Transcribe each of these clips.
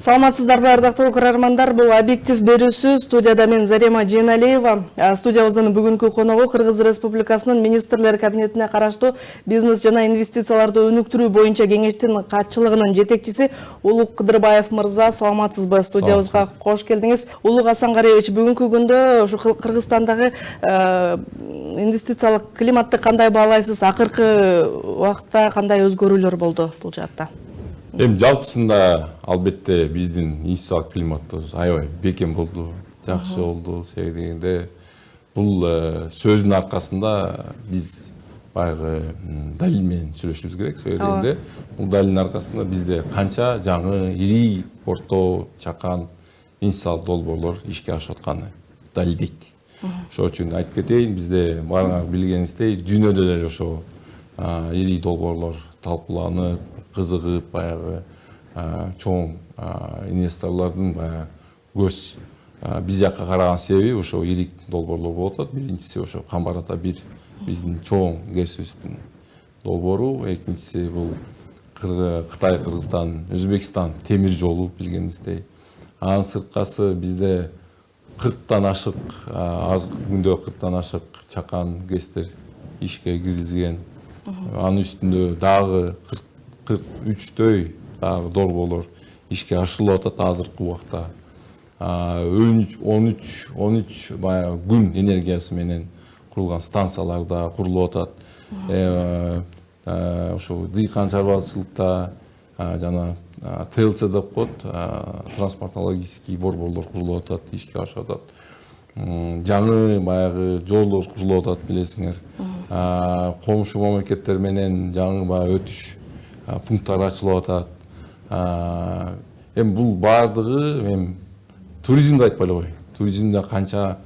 Саламатсыздарбы, ардактуу көрөрмандар, бул объектив берүүсү. Студияда мен Зарема Жейналиева. Студиябыздын бүгүнкү коногу Кыргыз Республикасынын министрлер кабинетине караштуу бизнес жана инвестицияларды өнүктүрүү боюнча кеңештин катчылыгынын жетекчиси Улук Кыдырбаев мырза. Саламатсызбы? Студиябызга кош келдиңиз. Улук Асангариевич, бүгүнкү күндө ушу Кыргызстандагы инвестициялык климатты кандай баалайсыз? Акыркы убакытта кандай өзгөрүүлөр болду бул жаатта? Жалпысында албетте биздин инвестициялык климатыбыз аябай бекем болду, жакшы болду. Себеби дегенде бул сөздүн аркасында биз баягы далил менен сүйлөшүбүз керек. Себеби дегенде бул далилдин аркасында бизде канча жаңы ири, орто, чакан инвестициялык долбоорлор ишке ашып атканы далилдейт. Ошол үчүн айтып кетейин, бизде баарыңар билгениңиздей дүйнөдө деле ошо ири долбоорлор талкууланып, кызыгып, баягы чоң инвесторлордун көз биз жакка караган себеби ошо ири долбоорлор болуп атат. Биринчиси ошо Камбар ата 1 биздин чоң ГЭСибиздин долбоору, экинчиси бул Кытай, Кыргызстан, Өзбекстан темир жолу билгениңиздей. Анын сырткасы бизде 40тан ашык, азыркы күндө 40тан ашык чакан ГЭСтер ишке киргизилген. Анын үстүндө дагы 43 дагы долбоорлор ишке ашырылып атат азыркы убакта. 13 баягы күн энергиясы менен курулган станциялар да курулуп атат. Ошо дыйкан чарбачылыкта жана ТЛЦ деп коет, транспортно-логистикий борборлор курулуп атат, ишке ашып атат. Жаңы баягы жолдор курулуп атат, билесиңер. Комшу мамлекеттер менен жаңы баягы өтүш пункттар ачылып атат. Бул баардыгы туризмди айтпай эле кой. Туризмде канча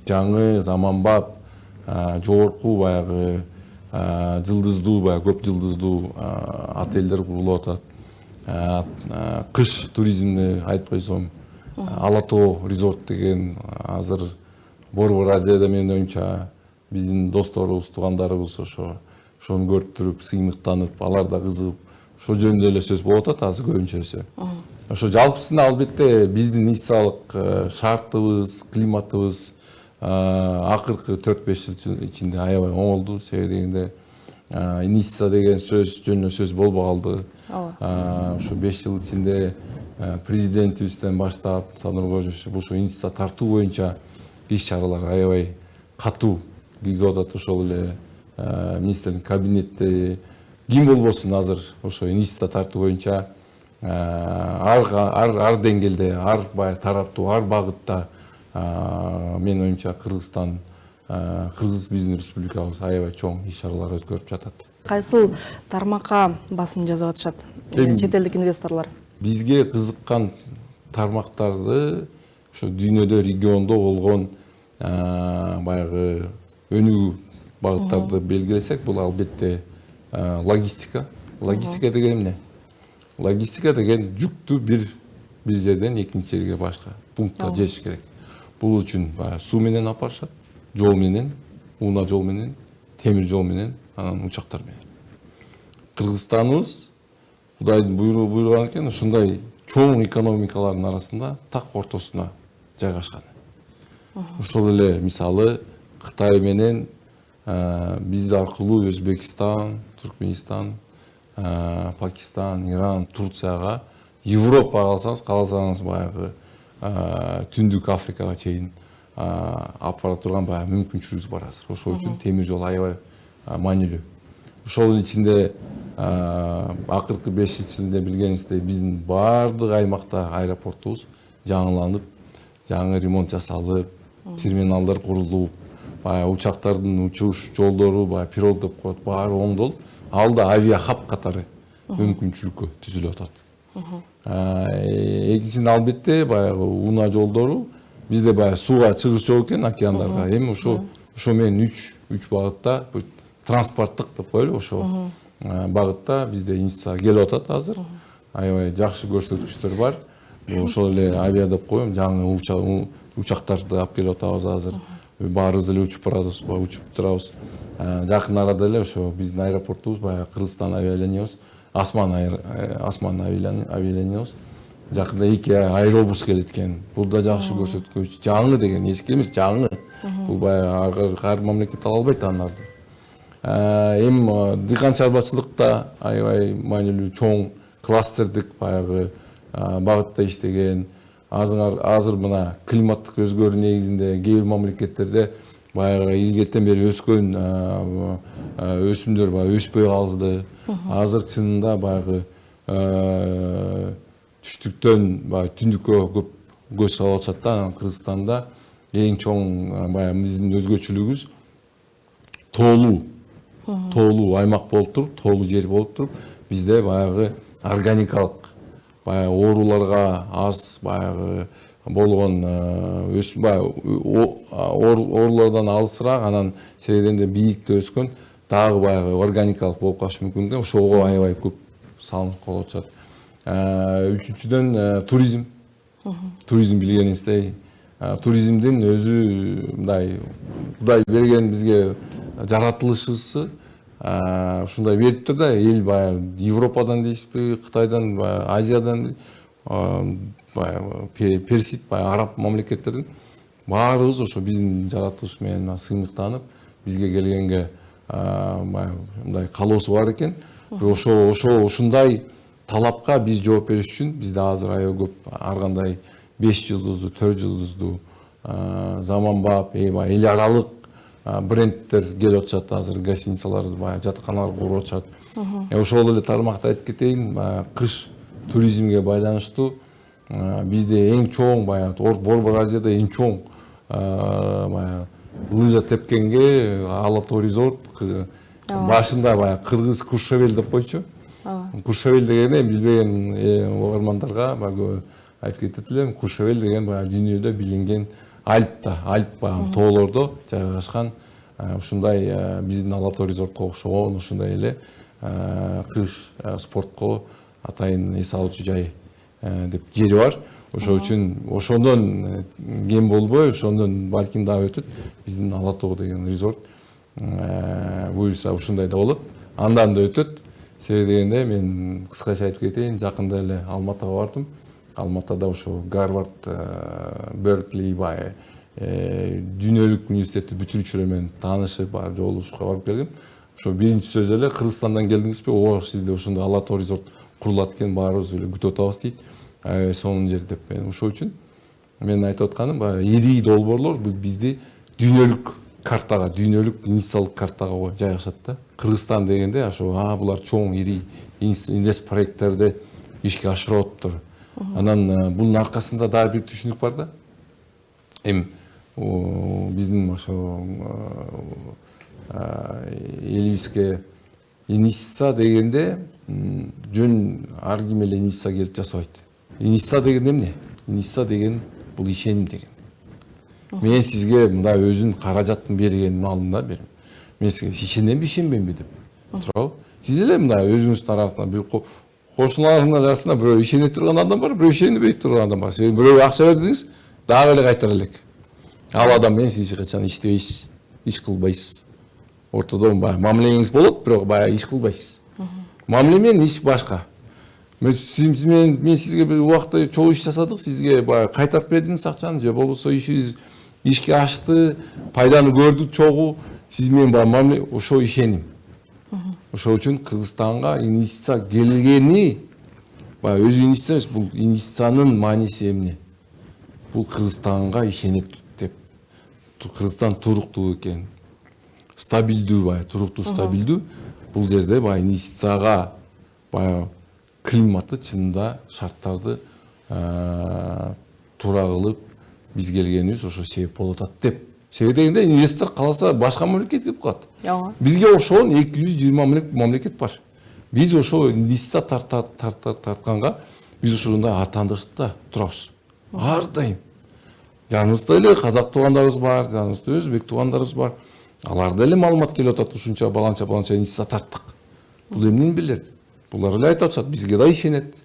жаңы заманбап жогорку баягы жылдыздуу, баягы көп жылдыздуу отелдер курулуп атат. Кыш туризмди айтып койсом, Ала Тоо резорт деген азыр Борбор Азияда менин оюмча биздин досторубуз, туугандарыбыз ошону көрүп туруп, сыймыктанып, алар да кызыгып, ошол жөнүндө эле сөз болуп атат азыр көбүнчөсү. Ошо жалпысында албетте биздин инвестициялык шартыбыз, климатыбыз акыркы 4-5 жыл ичинде аябай оңолду. Себеби дегенде инвестиция деген сөз жөн эле сөз болбой калды. Ошо 5 жыл ичинде президентибизден баштап Садыр Кожоев ушу инвестиция тартуу боюнча иш-чаралар аябай катуу киргизип атат. Ошол эле министрлик кабинетте ким болбосун азыр ошо инвестиция тартуу боюнча ар деңгээлде, ар тараптуу, ар багытта менин оюмча Кыргызстан, Кыргыз биздин республикабыз аябай чоң иш-чаралар өткөрүп жатат. Кайсыл тармакка басым жасап атышат чет элдик инвесторлор? Бизге кызыккан тармактарды ошо дүйнөдө, региондо болгон баягы өнүгүү багыттарды белгилесек, бул албетте логистика. Логистика деген эмне? Логистика деген жүктү бир жерден экинчи жерге башка пунктка жетиш керек. Бул үчүн суу менен алып барышат, жол менен, унаа жол менен, темир жол менен, анан учактар менен. Кыргызстаныбыз Кудайдын буйруган экен, ушундай чоң экономикалардын арасында так ортосуна жайгашкан. Ошол эле мисалы Кытай менен биз аркылуу Өзбекстан, Түркменистан, Пакистан, Иран, Турцияга, Европага калсаңыз баягы Түндүк Африкага чейин алып бара турган баягы мүмкүнчүлүгүбүз бар азыр. Ошол үчүн темир жол аябай маанилүү. Ошол ичинде акыркы 5 жылда билгениңиздей биздин баардык аймакта аэропортубуз жаңыланып, жаңы ремонт жасалып, терминалдар курулуп, учактардын учуш жолдору, пирог деп коет, баары оңдолуп, ал да авиахаб катары мүмкүнчүлүккө түзүлүп атат. Экинчиден албетте баягы унаа жолдору бизде баягы сууга чыгыш жол экен, океандарга. Эми ошо менен 3 багытта транспорттук деп коелу, ошо багытта бизде инвестиция келип атат азыр. Аябай жакшы көрсөтүчтөр бар. Ошол эле авиа деп коем, жаңы учактарды алып келип атабыз азыр. Баарыбыз эле учуп барабыз, учуп турабыз. Жакын арада эле ошо биздин аэропортубуз баягы Кыргызстан авиалиниясы, Осман авиалиниясы Жакында 2 аэробус келет экен. Бул да жакшы көрсөткүч. Жаңы деген эски эмес, жаңы. Бул баягы ар мамлекет ала албайт аналарды. Эми дыйкан чарбачылыкта аябай маанилүү чоң кластердик баягы багытта иштеген. Азыр мына климаттык өзгөрүү негизинде кээ бир мамлекеттерде баягы илгертен бери өскөн өсүмдөр баягы өспөй калды. Азыр чынында баягы түштүктөн баягы түндүккө көп көз салып атышат да. Кыргызстанда эң чоң баягы биздин өзгөчөлүгүбүз тоолуу аймак болуп туруп, тоолуу жер болуп туруп, бизде баягы органикалык баягы ооруларга аз баягы болгон өсүм оорулардан алысыраак, анан себебинде бийикте өскөн дагы баягы органикалык болуп калышы мүмкүн да. Ошого аябай көп салынып калып атышат. Үчүнчүдөн туризм. Туризм билгениңиздей, туризмдин өзү мындай Кудай берген бизге жаратылышыбызды ушундай бериптир да. Эл баягы Европадан дейсизби, Кытайдан, Азиядан, Персид, араб мамлекеттердин баарыбыз ошо биздин жаратылыш менен сыймыктанып, бизге келгенге мындай каалоосу бар экен. Ошондой талапка биз жооп бериш үчүн бизде азыр аябай көп ар кандай 5 жылдыздуу, 4 жылдыздуу заманбап, эл аралык брендтер келип атышат. Азыр гостиницалар, жатаканалар куруп атышат. Ошол эле тармакта айтып кетейин, кыш туризмге байланыштуу бизде эң чоң Борбор Азияда эң чоң лыжа тепкенге Алатоо резорт башында кыргыз Куршавел деп койчу. Куршавел дегени билбеген угармандарга айтып кетет элем. Куршавел деген дүйнөдө билинген Альп тоолордо жайгашкан ушундай биздин Алатоо резортко окшогон ушундай эле кыш спортко атайын эс алуучу жай деп жери бар. Ошол үчүн ошондон кем болбой, ошондон балким дагы өтөт. Биздин Алатоо деген резорт буюрса ушундай да болот. Андан да өтөт. Себеби дегенде мен кыскача айтып кетейин, жакында эле Алматыга бардым. Алматыда ошо Гарвард, Беркли дүйнөлүк университетти бүтүрүүчүлөр менен таанышып, жолугушууга барып келгем. Ошо биринчи сөз эле Кыргызстандан келдиңизби? Ооба, сизде ошондой Алатоо резорт курулат экен, баарыбыз эле күтүп атабыз дейт. Сонун жер деп. Ошол үчүн мен айтып атканым, ири долбоорлор бизди дүйнөлүк картага, дүйнөлүк инвестициялык картага жайгашат да. Кыргызстан дегенде ошо булар чоң ири инвест проекттерди ишке ашырып атыптыр. Анан бунун аркасында дагы бир түшүнүк бар да. Биздин ошо элибизге инвестиция дегенде жөн ар ким эле инвестиция келип жасабайт. Инвестиция деген эмне? Инвестиция деген бул ишеним деген. Мен сизге мындай өзүн каражатын бергенин алдында берем. Мен сизге ишенемби, ишенбеймби деп турабы? Сиз эле мындай өзүңүздүн арасында бир кошуналарыңар арасында бирөө ишене турган адам бар, бирөө ишенбей турган адам бар. Сиз бирөө акча бердиңиз, дагы эле кайтара элек. Ал адам менен сиз эч качан иштебейсиз, иш кылбайсыз. Ортодо мамилеңиз болот, бирок иш кылбайсыз. Мамиле менен иш башка. Мен сизге бир убакта чогуу иш жасадык, сизге кайтарып бердиңиз акчаны, же болбосо ишке ашты, пайданы көрдүк чогуу, сиз менен мамиле ошо ишеним. Ошол үчүн Кыргызстанга инвестиция келгени өзү инвестиция эмес, бул инвестициянын мааниси эмне? Бул Кыргызстанга ишенет деп. Кыргызстан туруктуу экен. Стабилдүү, туруктуу, стабилдүү. Бул жерде инвестицияга климаты чынында шарттарды туура кылып биз келгенибиз ошо себеп болуп атат деп. Себеби дегенде инвестор кааласа башка мамлекет келип калат. Бизге окшогон 220 мамлекет бар. Биз ошо инвестиция тартканга биз ошондой атандыкта турабыз. Ар дайым. Жаныбызда эле казак туугандарыбыз бар, жаныбызда өзбек туугандарыбыз бар. Аларда эле маалымат келип атат, ушунча баланча инвестиция тарттык. Бул эмнени билдирет? Булар эле айтып атышат, бизге да ишенет.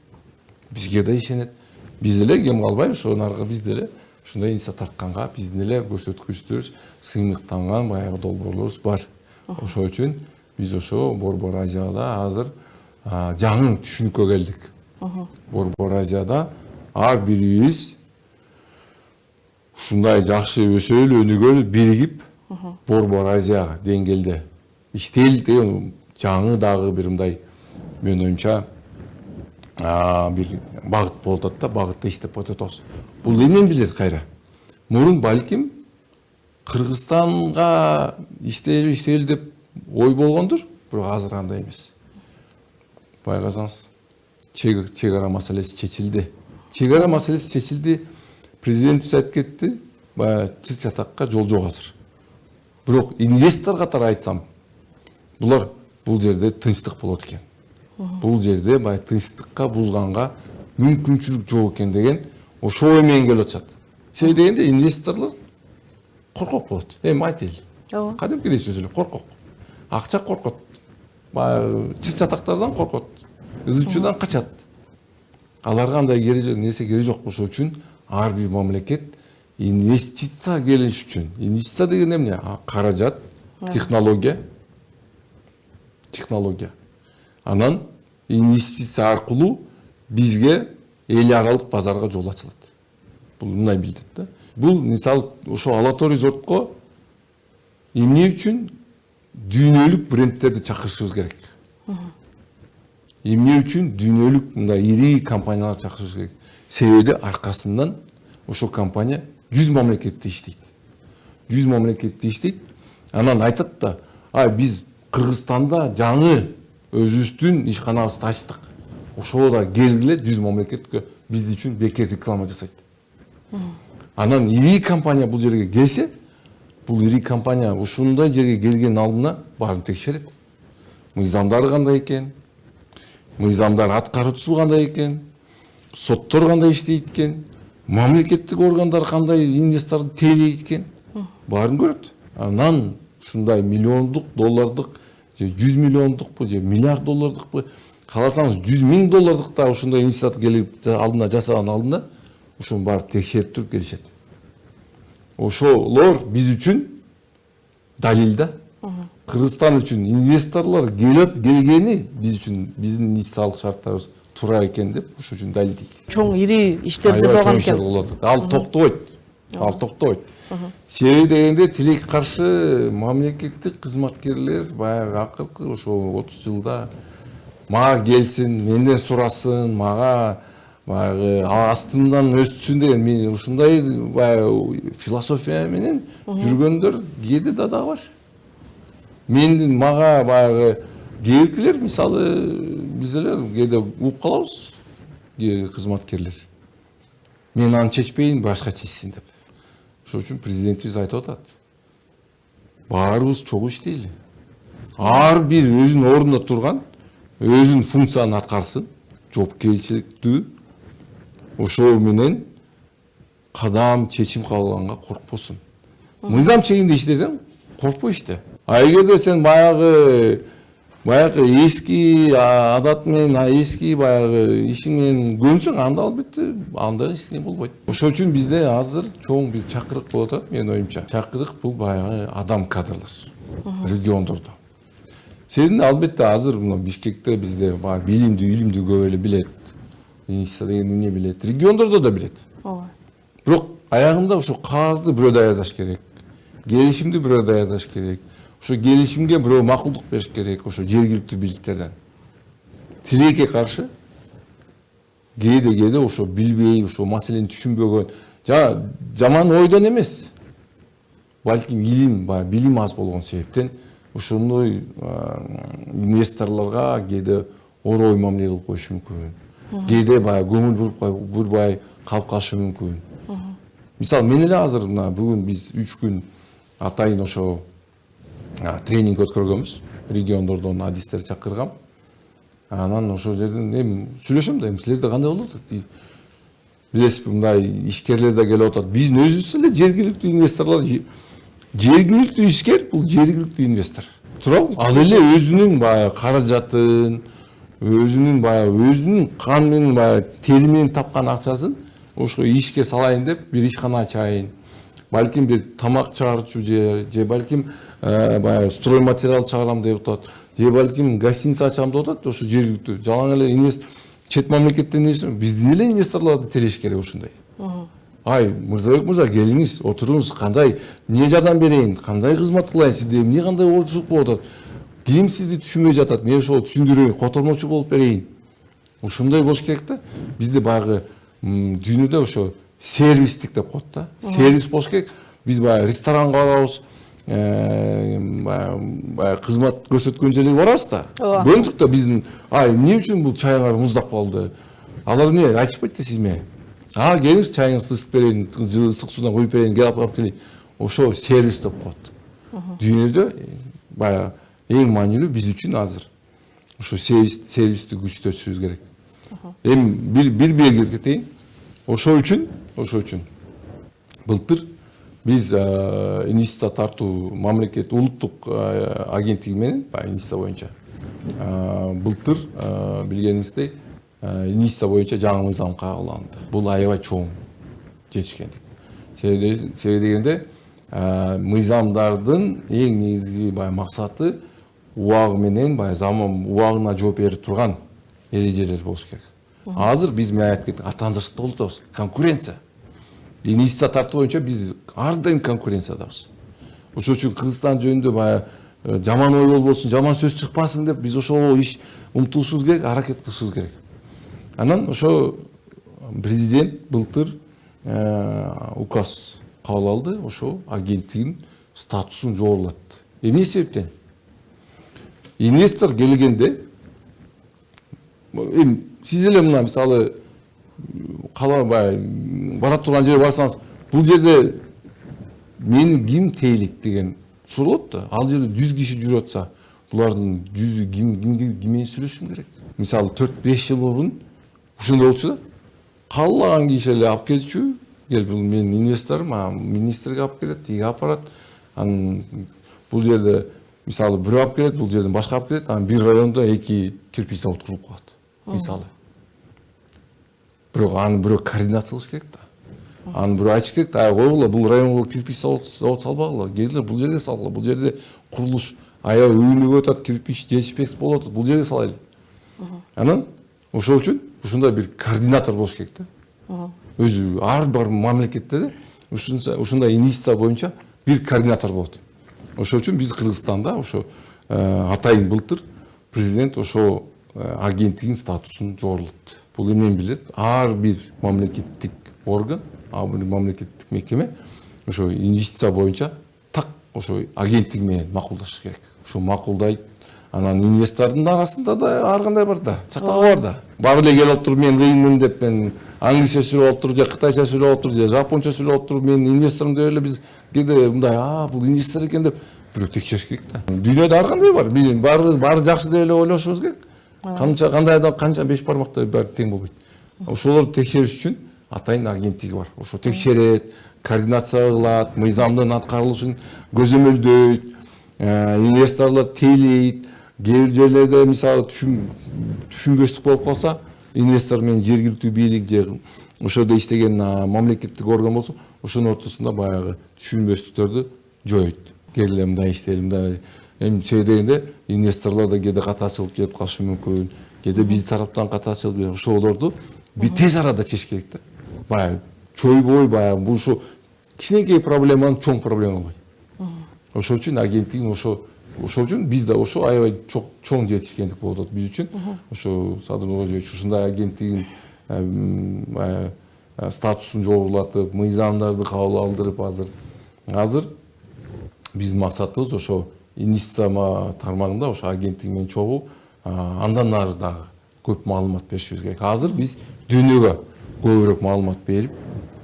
Бизге да ишенет. Биз эле кем калбайбыз, ошонун аркы бизде эле ушундай инвестиция тартканга биздин эле көрсөткүчтөрүбүз сыймыктанган баягы долбоорлорубуз бар. Ошол үчүн биз ошо Борбор Азияда азыр жаңы түшүнүккө келдик. Борбор Азияда ар бирибиз ушундай жакшы өсөлү өнүгөлү биригип Борбор Азияга деңгээлде иштейли деген жаңы дагы бир мындай менин оюмча бир багыт болуп атат да, багытта иштеп атабыз. Бул эмнени билдирет кайра? Мурун балким Кыргызстанга иштейли деп ой болгондур, бирок азыр андай эмес. Байкасаңыз, чек ара маселеси чечилди. Чек ара маселеси чечилди. Президентибиз айтып кетти, баягы чыр чатакка жол жок азыр. Бирок инвестор катары айтсам, булар бул жерде тынчтык болот экен. Бул жерде баягы тынчтыкка бузганга мүмкүнчүлүк жок экен деген ошо ой менен келип атышат. Себеби дегенде инвесторлор коркок болот. Эми айтели. Кадимкидей сөз эле, коркок. Акча коркот. Баягы чыр чатактардан коркот. Ызычуудан качат. Аларга андай нерсе кереги жок. Ошол үчүн ар бир мамлекет инвестиция келиш үчүн. Инвестиция деген эмне? Каражат, технология. Анан инвестиция аркылуу бизге эл аралык базарга жол ачылат. Бул мындай билдирет да. Бул мисалы ошо Ала-Тоо резортко эмне үчүн дүйнөлүк брендтерди чакырышыбыз керек. Эмне үчүн дүйнөлүк мындай ири компаниялар чакырышыбыз керек. Себеби аркасынан ошо компания 100 мамлекетте иштейт. 100 мамлекетте иштейт. Анан айтат да, биз Кыргызстанда жаңы өзүбүздүн ишканабызды ачтык. Ошого да келгиле 100 мамлекетке биз үчүн бекер реклама жасайт. Анан ири компания бул жерге келсе, бул ири компания ушундай жерге келген алдына баарын текшерет. Мыйзамдары кандай экен? Мыйзамдар аткаруучусу кандай экен? Соттор кандай иштейт экен? Мамлекеттик органдар кандай инвесторду тейлейт экен? Баарын көрөт. Анан ушундай миллиондук доллардык, же 100 миллиондукпу, же миллиард доллардыкпу, кааласаңыз 100 000 доллардык да ушундай инвестор келип алдына жасаган алдында ошонун баары текшерип туруп келишет. Ошолор биз үчүн далил да. Кыргызстан үчүн инвесторлор келгени биз үчүн биздин инвестициялык шарттарыбыз туура экен деп ошол үчүн далил дейт. Чоң ири иштер жасалган экен. Ал токтобойт. Себеби дегенде тилекке каршы мамлекеттик кызматкерлер баягы акыркы ошо 30 жылда мага келсин, менден сурасын, мага баягы астымдан өссүн деген мен ушундай баягы философия менен жүргөндөр кээде да бар. Мендин мага баягы кээкилер мисалы биз эле кээде угуп калабыз, кызматкерлер. Мен аны чечпейин, башка чечсин деп. Ошол үчүн президентибиз айтып атат. Баарыбыз чогуу иштейли. Ар бир өзүнүн ордунда турган, өзүнүн функциясын аткарсын, жоопкерчиликтүү. Ошол менен кадам чечим кабылганга коркпосун. Мыйзам чегинде иштесең, коркпой иште. Эгерде сен баягы эски адат менен, эски баягы ишиң менен көнсөң, анда албетте андай эчтеке болбойт. Ошол үчүн бизде азыр чоң бир чакырык болуп атат, менин оюмча. Чакырык бул баягы адам кадрлар региондордо. Себеби албетте азыр мына Бишкекте бизде бар илимди көп эле билет. Инвестиция деген эмне билет. Региондордо да билет. Бирок аягында ошо кагазды бирөө даярдаш керек. Келишимди бирөө даярдаш керек. Ошо келишимге бирөө макулдук бериш керек, ошо жергиликтүү бийликтерден. Тилекке каршы кээде ошо билбей, ошо маселени түшүнбөгөн, жаман ойдон эмес. Балким билим аз болгон себептен ошондой инвесторлорго кээде oro ой мамиле кылып коюшу мүмкүн. Кээде баягы көңүл бурбай калып калышы мүмкүн. Мисалы мен эле азыр мына бүгүн биз 3 күн атайын ошо тренинг өткөргөнбүз. Региондордон адистер чакыргам. Анан ошол жерден эми сүйлөшөм да, силерде кандай болот? Билесизби, мындай ишкерлер да келип атат. Биздин өзүбүз эле жергиликтүү инвесторлор, жергиликтүү ишкер бул жергиликтүү инвестор. Туурабы? Ал эле өзүнүн баягы каражатын, өзүнүн кан менен баягы тери менен тапкан акчасын ошо ишке салайын деп бир ишкана ачайын. Балким бир тамак чыгарчу же балким баягы строй материал чыгарам деп атат. Же балким гостиница ачам деп атат, ошо жергиликтүү жалаң эле чет мамлекеттен биздин эле инвесторлорду тереш керек ушундай. Ай, Мырзабек мырза, келиңиз, отуруңуз, кандай эмне жардам берейин, кандай кызмат кылайын, сизде эмне кандай оорчулук болуп атат, ким сизди түшүнбөй жатат, мен ошол түшүндүрөйүн, котормочу болуп берейин. Ушундай болуш керек да. Бизде баягы дүйнөдө ошо сервистик деп коет да. Сервис болуш керек. Биз баягы ресторанга барабыз, баягы кызмат көрсөткөн жерге барабыз да. Бөлүндүк да биздин, ай, эмне үчүн бул чайыңар муздап калды? Алар эмне айтышпайт да сизме? Келиңиз, чайыңызды ысытып берейин, ысык суудан куюп берейин, келип алып келейин. Ошо сервис деп коет. Дүйнөдө баягы эң маанилүү биз үчүн азыр ошо сервисти күчтөтүшүбүз керек. Эми бир белгилеп кетейин. Ошо үчүн былтыр биз инвестиция тартуу мамлекет улуттук агенттиги менен инвестиция боюнча былтыр билгениңиздей инвестиция боюнча жаңы мыйзам кабыл алынды. Бул аябай чоң жетишкендик. Себеби дегенде мыйзамдардын эң негизги максаты убагы менен заман убагына жооп берип турган эрежелер болуш керек. Азыр биз атаандашты болуп конкуренция. Инвестиция тартуу боюнча биз ар дайым конкуренциядабыз. Ошол үчүн Кыргызстан жөнүндө жаман ой болбосун, жаман сөз чыкпасын деп биз ошого иш умтулушубуз керек, аракет кылышыбыз керек. Анан ошо президент былтыр указ кабыл алды, ошо агенттигин статусун жогорулатты. Эмне себептен? Инвестор келгенде, сиз эле мына мисалы кала бара турган жерге барсаңыз, бул жерде мени ким тейлейт деген суралат да. Ал жерде 100 киши жүрүп атса, булардын 100ү ким менен сүйлөшүм керек? Мисалы 4-5 жыл мурун ушундай болчу да. Каалаган киши эле алып келчү, бул менин инвесторум, министрге алып келет, тиги алып барат. Анан бул жерде мисалы бирөө алып келет, бул жерден башка алып келет, анан бир райондо 2 кирпич завод курулуп калат. Мисалы. Бирок аны бирөө координация кылыш керек да. Аны бирөө айтыш керек да, койгула, бул районго кирпич завод салбагыла, келгиле бул жерге салгыла, бул жерде курулуш аябай өнүгүп атат, кирпич жетишпес болуп атат, бул жерге салайлы. Анан ошол үчүн ушундай бир координатор болуш керек да. Өзү ар бир мамлекетте ушундай инвестиция боюнча бир координатор болот. Ошол үчүн биз Кыргызстанда ошо атайын былтыр президент ошо агенттигин статусун жогорулатты. Бул эмнени билет? Ар бир мамлекеттик орган, ар бир мамлекеттик мекеме ошо инвестиция боюнча так ошо агенттиг менен макулдашыш керек. Ошо макулдайт. Анан инвестордун арасында да ар кандай бар да, чатагы бар да. Баары эле келип туруп мен кыйынмын деп, мен англисче сүйлөп туруп, же кытайча сүйлөп туруп, же жапонча сүйлөп туруп, мен инвесторум деп эле биз кээде мындай, бул инвестор экен деп бирөө текшериш керек да. Дүйнөдө ар кандай бар. Биз баары жакшы деп эле ойлошубуз керек. Кандай адам канча беш бармактай баары тең болбойт. Ошолорду текшериш үчүн атайын агенттиги бар. Ошо текшерет, координация кылат, мыйзамдын аткарылышын көзөмөлдөйт, инвесторлор тейлейт. Кээ бир жерлерде мисалы түшүнбөстүк болуп калса, инвестор менен жергиликтүү бийлик же ошодо иштеген мамлекеттик орган болсо, ошонун ортосунда баягы түшүнбөстүктөрдү жоойт. Келгиле мындай иштели, мындай. Эми себеби дегенде инвесторлор да кээде катачылык келип калышы мүмкүн, кээде биз тараптан катачылык, ошолорду тез арада чечиш керек да. Баягы чойбой, баягы бул ушу кичинекей проблеманы чоң проблема кылбайт. Ошол үчүн агенттигин ошол үчүн биз да ошо аябай чоң жетишкендик болуп атат биз үчүн. Ошо Садыр Нуркожоевич ушундай агенттигин статусун жогорулатып, мыйзамдарды кабыл алдырып азыр биздин максатыбыз ошо инвестиция тармагында ошо агенттик менен чогуу андан ары дагы көп маалымат беришибиз керек. Азыр биз дүйнөгө көбүрөөк маалымат берип,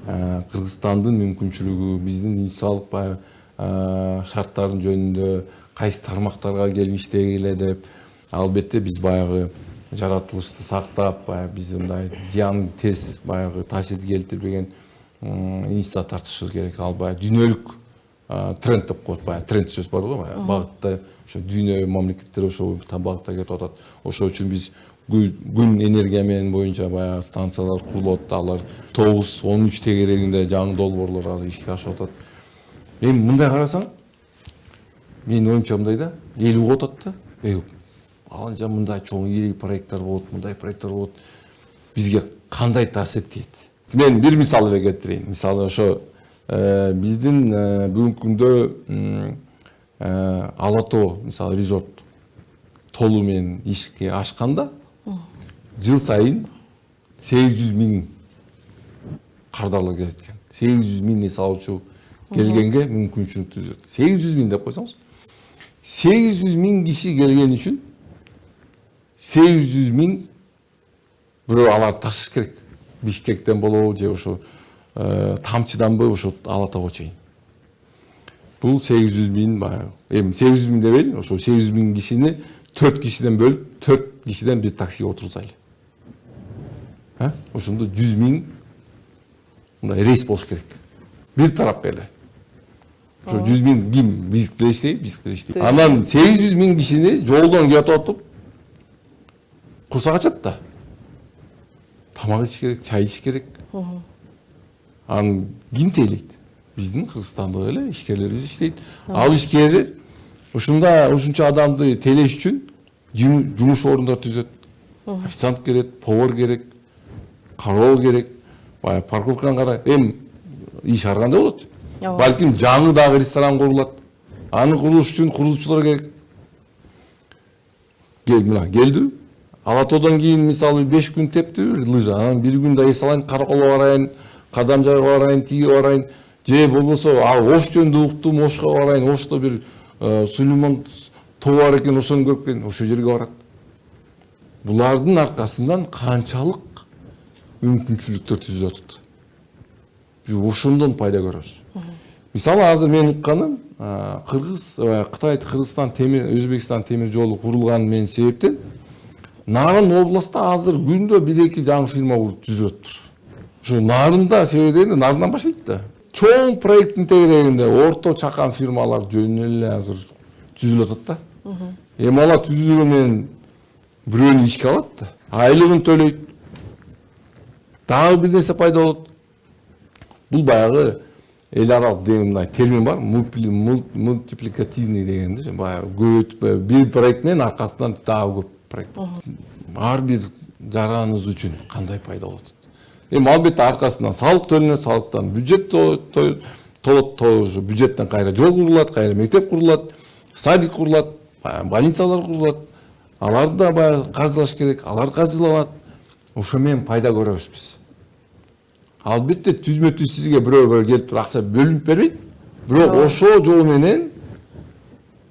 Кыргызстандын мүмкүнчүлүгү, биздин инвестициялык шарттарын жөнүндө кайсы тармактарга келип иштегиле деп, албетте биз баягы жаратылышты сактап, биз мындай зыян тез баягы таасирди келтирбеген инвестиция тартышыбыз керек. Ал баягы дүйнөлүк тренд деп коет, баягы тренд сөз бар го, багытта ошо дүйнө мамлекеттери ошо багытта кетип атат. Ошол үчүн биз күн энергия менен боюнча баягы станциялар курулуп атат, алар 9-13 тегерегинде жаңы долбоорлор азыр ишке ашып атат. Эми мындай карасаң, менин оюмча мындай да, эл угуп атат да, аланча мындай чоң ири проекттер болот, мындай проекттер болот. бизге кандай таасир этет? Мен бир мисал эле келтирейин. Мисалы ошо биздин бүгүнкү күндө Ала Тоо мисалы резорт толуу менен ишке ашканда жыл сайын 800 миң кардарлар келет экен. 800 миң эс алуучу келгенге мүмкүнчүлүк түзөт. 800 миң деп койсоңуз, 800 миң киши келген үчүн 800 миң бирөө аларды ташыш керек. Бишкектен болобу же ошо тамчыданбы ошо Ала Тоого чейин. Бул 800 миң баягы. Эми 800 миң дебейли, ошо 800 миң кишини 4 кишиден бөлүп, 4 кишиден бир таксиге отургузайлы. Ошондо 100 миң мындай рейс болуш керек. Бир тарап эле. Ошо 100 миң ким биздикилер иштейт, Анан 800 миң кишини жолдон кетип атып курсак ачат да. Тамак ич керек, чай ич керек. Анан ким тейлейт? Биздин Кыргызстандагы эле ишкерлерибиз иштейт. Ал ишкерлер ушунча адамды тейлеш үчүн жумуш орундар түзөт. Официант керек, повар керек, кароол керек. Баягы парковканы кара, эми иш ар кандай болот? Балким жаңы дагы ресторан курулат. Аны курулуш үчүн курулуучулар керек. Келди. Ала Тоодон кийин мисалы 5 күн тептү лыжа. Анан бир күндө эс алайын, Караколго барайын, Кадамжайга барайын, тиге барайын. Же болбосо Ош жөнүндө уктум, Ошко барайын, Ошто бир Сулейман тоо бар экен, ошону көрүп келдим, ошол жерге барат. Булардын аркасынан канчалык мүмкүнчүлүктөр түзүлүп атат. Биз ошондон пайда көрөбүз. Мисалы азыр мен укканым, Кытай, Кыргызстан Өзбекстан темир жолу курулган менен себептен Нарын областта азыр күндө 1-2 жаңы фирма түзүлүп атыптыр. Ошо Нарында себебинде Нарындан баштайт да. Чоң проекттин тегерегинде орто чакан фирмалар жөнүнө эле азыр түзүлүп атат да. Эми алар түзүлгөн менен бирөөнү ишке алат да. Айлыгын төлөйт. Дагы бир нерсе пайда болот. Бул баягы эл аралык деген мындай термин бар, мультипликативный дегенди. Баягы көбөйтүп бир проекттин аркасынан дагы көп проект. Ар бир жараныбыз үчүн кандай пайда болот? Эми албетте аркасынан салык төлөнөт, салыктан бюджет толот, бюджеттен кайра жол курулат, кайра мектеп курулат, садик курулат, больницалар курулат. Аларды да баягы каржылаш керек, алар каржыланат. Ошо менен пайда көрөбүз биз. Албетте түзмө-түз сизге бирөө келип туруп акча бөлүнүп бербейт. Бирок ошол жол менен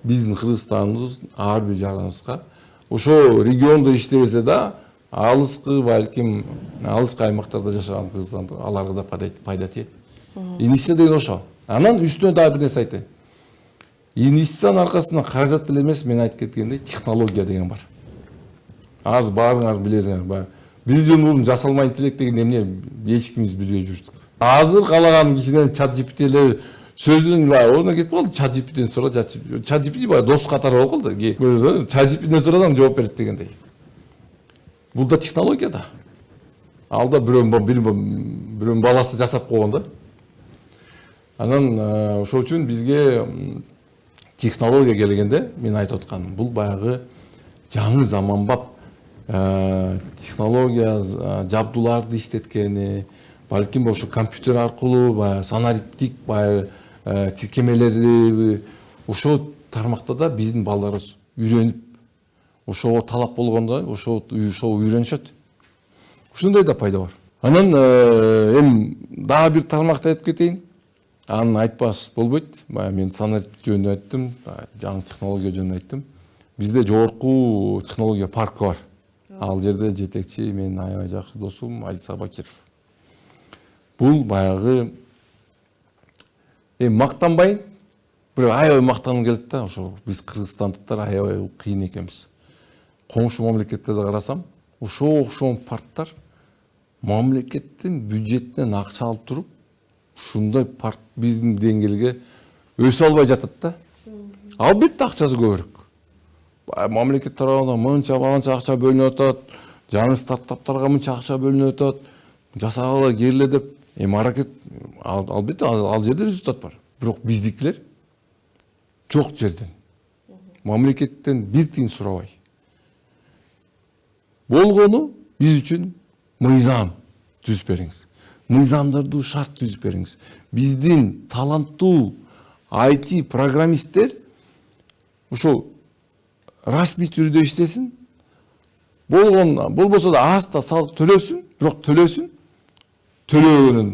биздин Кыргызстаныбыз ар бир жараныбызга ошо региондо иштебесе да алыскы балким алыскы аймактарда жашаган кыргызстандык аларга да пайда тиет. Инвестиция деген ошо. Анан үстүнө дагы бир нерсе айтайын. Инвестициянын аркасында каражат эле эмес, мен айтып кеткендей технология деген бар. Азыр баарыңар билесиңер. Бир жыл мурун жасалма интеллект деген эмне эч кимибиз билбей жүрдүк. Азыр каалаган кишиден чат GPT сөзүнүн ордуна кетип калды. Чат GPT-ден сурап, чат GPT баягы дос катары болуп калды. Чат GPT-ден сурасаң жооп берет дегендей. Бул да технология да. Алда бирөөнүн баласы жасап койгон да. Анан ошол үчүн бизге технология келгенде мен айтып атканым, бул баягы жаңы заманбап технология жабдууларды иштеткени, балким ошо компьютер аркылуу баягы санариптик баягы тиркемелерди ошол тармакта да биздин балдарыбыз үйрөнүп, ошого талап болгондо ошо үйрөнүшөт. Ушундай да пайда бар. Анан эми дагы бир тармакты айтып кетейин. Аны айтпас болбойт. Мен санариптик жөнүндө айттым, жаңы технология жөнүндө айттым. Бизде жогорку технология паркы бар. Ал жерде жетекчи менин аябай жакшы досум Азиз Абакиров. Бул баягы мактанбайын, бирок аябай мактангым келет да, ошо биз кыргызстандыктар аябай кыйын экенбиз. Коңшу мамлекеттерде карасам, ошо окшогон парктар мамлекеттин бюджетинен акча алып туруп, ушундай парк биздин деңгээлге өсө албай жатат да. Албетте акчасы көбүрөөк. Мамлекет тарабынан мынча акча бөлүнүп атат, жаңы стартаптарга мынча акча бөлүнүп атат, жасагыла келе деп, аракет албетте ал жерде результат бар. Бирок биздикилер жок жерден. Мамлекеттен бир тиын сурабай. Болгону биз үчүн мыйзам түзүп бериңиз. Мыйзамдарды шарт түзүп бериңиз. Биздин таланттуу IT программисттер ошо расмий түрдө иштесин. Болбосо да аз да салык төлөсүн, бирок төлөсүн. Төлөөнүн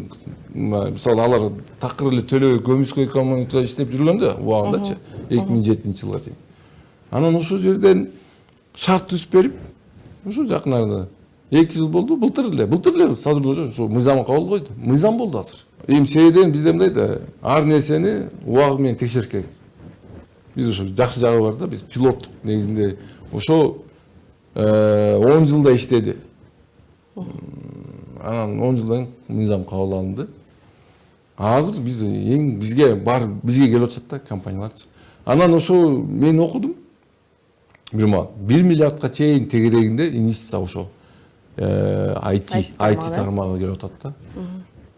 мисалы алар такыр эле төлөө көмүскө экономикада иштеп жүргөндө убагындачы 2007-жылга чейин. Анан ошол жерден шарт түзүп берип, ошо жакын арада 2 жыл болду, былтыр эле содружо ошо мыйзам кабыл койду. Мыйзам болду азыр. Эми себебен бизде мындай ар нерсени убагы менен текшериш керек. Биз ошо жакшы жагы бар да, биз пилоттук негизинде ошо 10 жылда иштеди. Анан 10 жылдан мыйзам кабыл алынды. Азыр биз бизге келип атышат да компанияларчы. Анан ошо мен окудум. 1 миллиардка чейин тегерегинде инвестиция ошо IT тармагы келип атат да.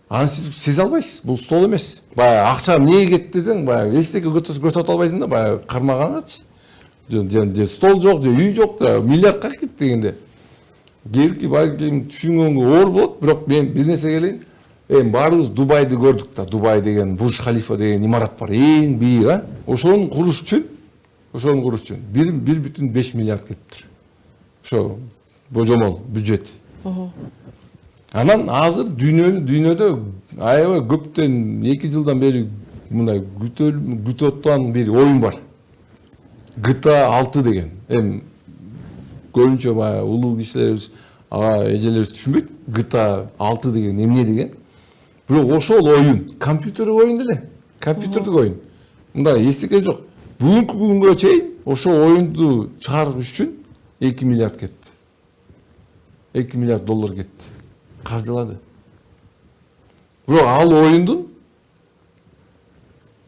Аны сиз сезе албайсыз. Бул стол эмес. Баягы акча эмнеге кетти десең, баягы эчтеке көрсөтө албайсың да, баягы кармагангачы. Же стол жок, же үй жок да, миллиардка кетти дегенде. Балким түшүнгөнгө оор болот, бирок мен бир нерсеге келейин. Эми баарыбыз Дубайды көрдүк да. Дубай деген Бурж Халифа деген имарат бар. Эң бийик, ошону куруш үчүн 1,5 миллиард кетиптир. Ошо божомол бюджет. Анан азыр дүйнөдө аябай көптөн 2 жылдан бери мындай күтүп аткан бир оюн бар. GTA 6 деген. Эми көбүнчө баягы улуу кишилерибиз, эжелерибиз түшүнбөйт. GTA 6 деген эмне деген. Бирок ошол оюн компьютерлик оюн эле. Компьютерлик оюн. Мындай эстеке жок. Бүгүнкү күнгө чейин ошол оюнду чыгарыш үчүн 2 миллиард кетти. 2 миллиард доллар кетти. Каржылады. Бирок ал оюндун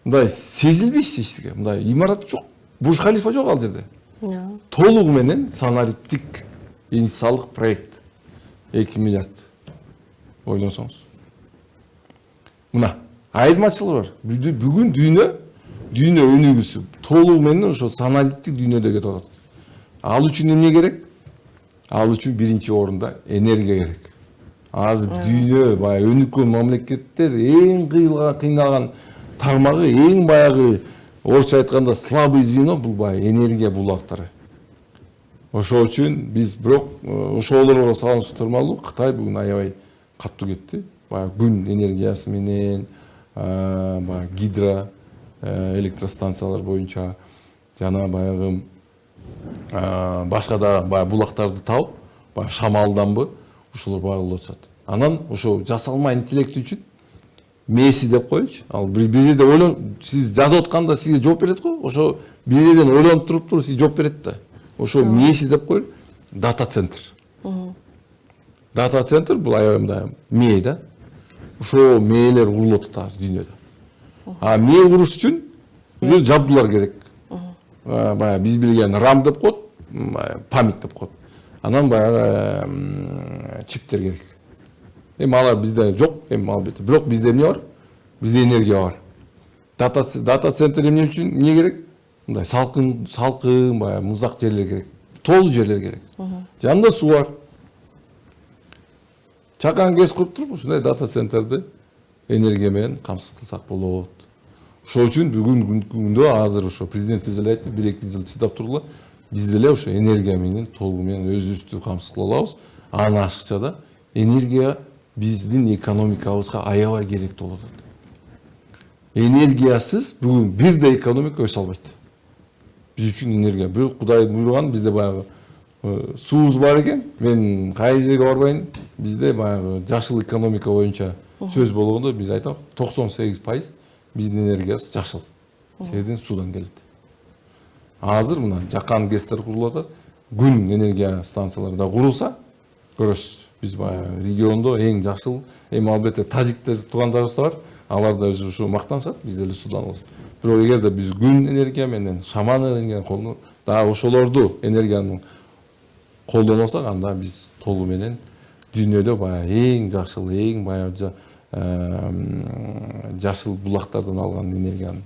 мындай сезилбейт эчтеке. Мындай имарат жок. Бурж Халифа жок ал жерде. Толугу менен санариптик инвестициялык проект 2 миллиард. Ойлонсоңуз. Мына айырмачылыгы бар. Бүгүн дүйнө өнүгүүсү толугу менен ошо санариптик дүйнөдө кетип атат. Ал үчүн эмне керек? Ал үчүн биринчи орунда энергия керек. Азыр дүйнө баягы өнүккөн мамлекеттер эң кыйналган тармагы, эң баягы орусча айтканда слабый звено бул баягы энергия булактары. Ошол үчүн биз бирок ошолорго салыштырмалуу Кытай бүгүн аябай катуу кетти. Баягы күн энергиясы менен, баягы гидро электростанциялар боюнча жана баягы башка да баягы булактарды табып, баягы шамалданбы ушулар багылып атышат. Анан ошо жасалма интеллект үчүн мээси деп коелучу. Ал бир жерде ойлонуп, сиз жазып атканда сизге жооп берет го. Ошо бир жерден ойлонуп туруп сизге жооп берет да. Ошо мээси деп коелу. Дата центр. Дата центр бул аябай мындай мээ да. Ошо мээлер курулуп атат азыр дүйнөдө. Мээ куруш үчүн уже жабдуулар керек. Баягы биз билген RAM деп коет, память деп коет. Анан баягы чиптер керек. Эми алар бизде жок, эми албетте. Бирок бизде эмне бар? Бизде энергия бар. Дата центр эмне үчүн эмне керек? Мындай салкын, баягы муздак жерлер керек. Тоолуу жерлер керек. Жанында суу бар. Чакан кез куруп туруп, ушундай дата центрди энергия менен камсыз кылсак болот. Ошол үчүн бүгүнкү күндө азыр ошо президентибиз эле айтты, 1-2 жыл чыдап тургула. Биз деле ошо энергия менен толугу менен өзүбүздү камсыз кыла алабыз. Анын ашыкча да энергия биздин экономикабызга аябай керектүү болот. Энергиясыз бүгүн бир да экономика өсө албайт. Биз үчүн энергия, бирок Кудай буйруган бизде баягы суубуз бар экен. Мен кай жерге барбайын, бизде баягы жашыл экономика боюнча сөз болгондо биз айтабыз 98% биздин энергиябыз жашыл. Себебин суудан келет. Азыр мына жакан ГЭСтер курулуп атат. Күн энергия станциялары да курулса, көрөсүз. Биз баягы региондо эң жашыл, эми албетте тажиктер туугандарыбыз да бар. Алар да өзү ушу мактанышат, биз деле суудан алабыз. Бирок эгерде биз күн энергия менен шаман энергияны колдонуп, дагы ошолорду энергияны колдонсак, анда биз толугу менен дүйнөдө баягы эң жашыл, эң баягы жашыл булактардан алган энергияны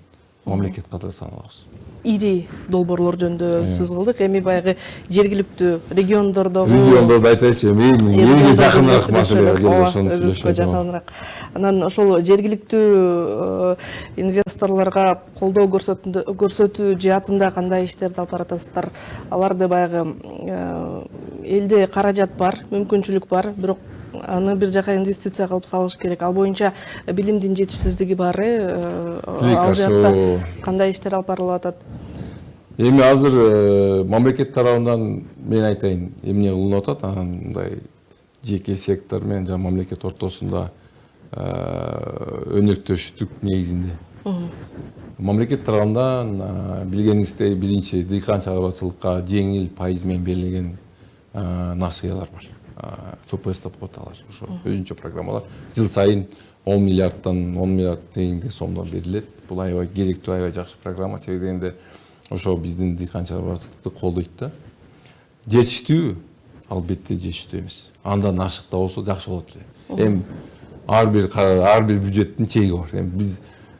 мамлекет катары саналабыз. ири долбоорлор жөнүндө сөз кылдык. Эми баягы жергиликтүү региондордогу региондорду айтайынчы, элге жакыныраак маселеге келип ошону өзүбүзгө жакыныраак. Анан ошол жергиликтүү инвесторлорго колдоо көрсөтүү жаатында кандай иштерди алып баратасыздар? Аларды баягы элде каражат бар, мүмкүнчүлүк бар, бирок аны бир жака инвестиция кылып салыш керек. Ал боюнча билимдин жетишсиздиги бары, ал жакта кандай иштер алып барылып атат? Эми азыр мамлекет тарабынан мен айтайын, эмне кылынып атат, анан мындай жеке сектор менен жана мамлекет ортосунда өнөктөштүк негизинде. Мамлекет тарабынан билгениңиздей биринчи дыйкан чарбачылыкка жеңил пайыз менен берилген насыялар бар. ФПС деп коет алар. Ошо өзүнчө программалар жыл сайын 10 миллиардтан 10 миллиард теңге сомдон берилет. Бул аябай керектүү, аябай жакшы программа. Себеби дегенде ошо биздин дыйкан чарбачылыкты колдойт да. Жетиштүү, албетте жетиштүү эмес. Андан ашык да болсо жакшы болот эле. Эми ар бир бюджеттин чеги бар. Эми биз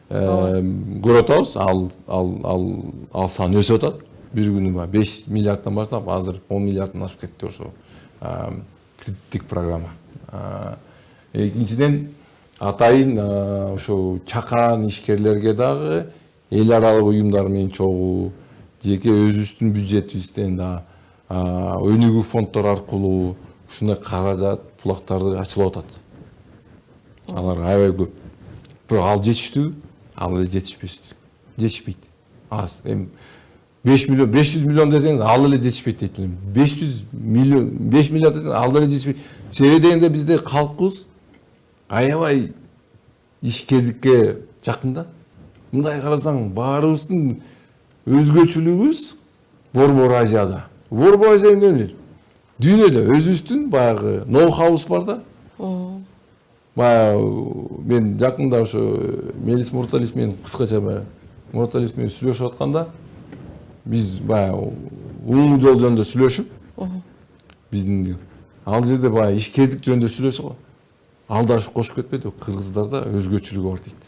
көрүп атабыз, ал сан өсүп атат. Бир күнү 5 миллиардтан баштап азыр 10 миллиардтан ашып кетти ошо кредиттик программа. Экинчиден атайын ошо чакан ишкерлерге дагы эл аралык уюмдар менен чогуу, жеке өзүбүздүн бюджетибизден да өнүгүү фонддор аркылуу ушундай каражат булактарды ачылып атат. Алар аябай көп. Бирок ал жетиштүү, ал эле жетишпейт. Аз. Эми 500 миллион десеңиз, ал эле жетишпейт дейт элем. 500 миллион, 5 миллиард десеңиз, ал эле жетишпейт. Себеби дегенде бизде калкыбыз аябай ишкердикке жакын да. Мындай карасаң, баарыбыздын өзгөчөлүгүбүз Борбор Азияда. Борбор Азия эмне? Дүйнөдө өзүбүздүн баягы ноу-хаубуз бар да. Мен жакында ошо Мелис Мурталиев менен кыскача Мурталиев менен сүйлөшүп атканда биз баягы уң жол жөнүндө сүйлөшүп, биздин ал жерде баягы ишкердик жөнүндө сүйлөшүп го. Ал да ушу кошуп кетпеди, кыргыздарда өзгөчөлүгү бар дейт.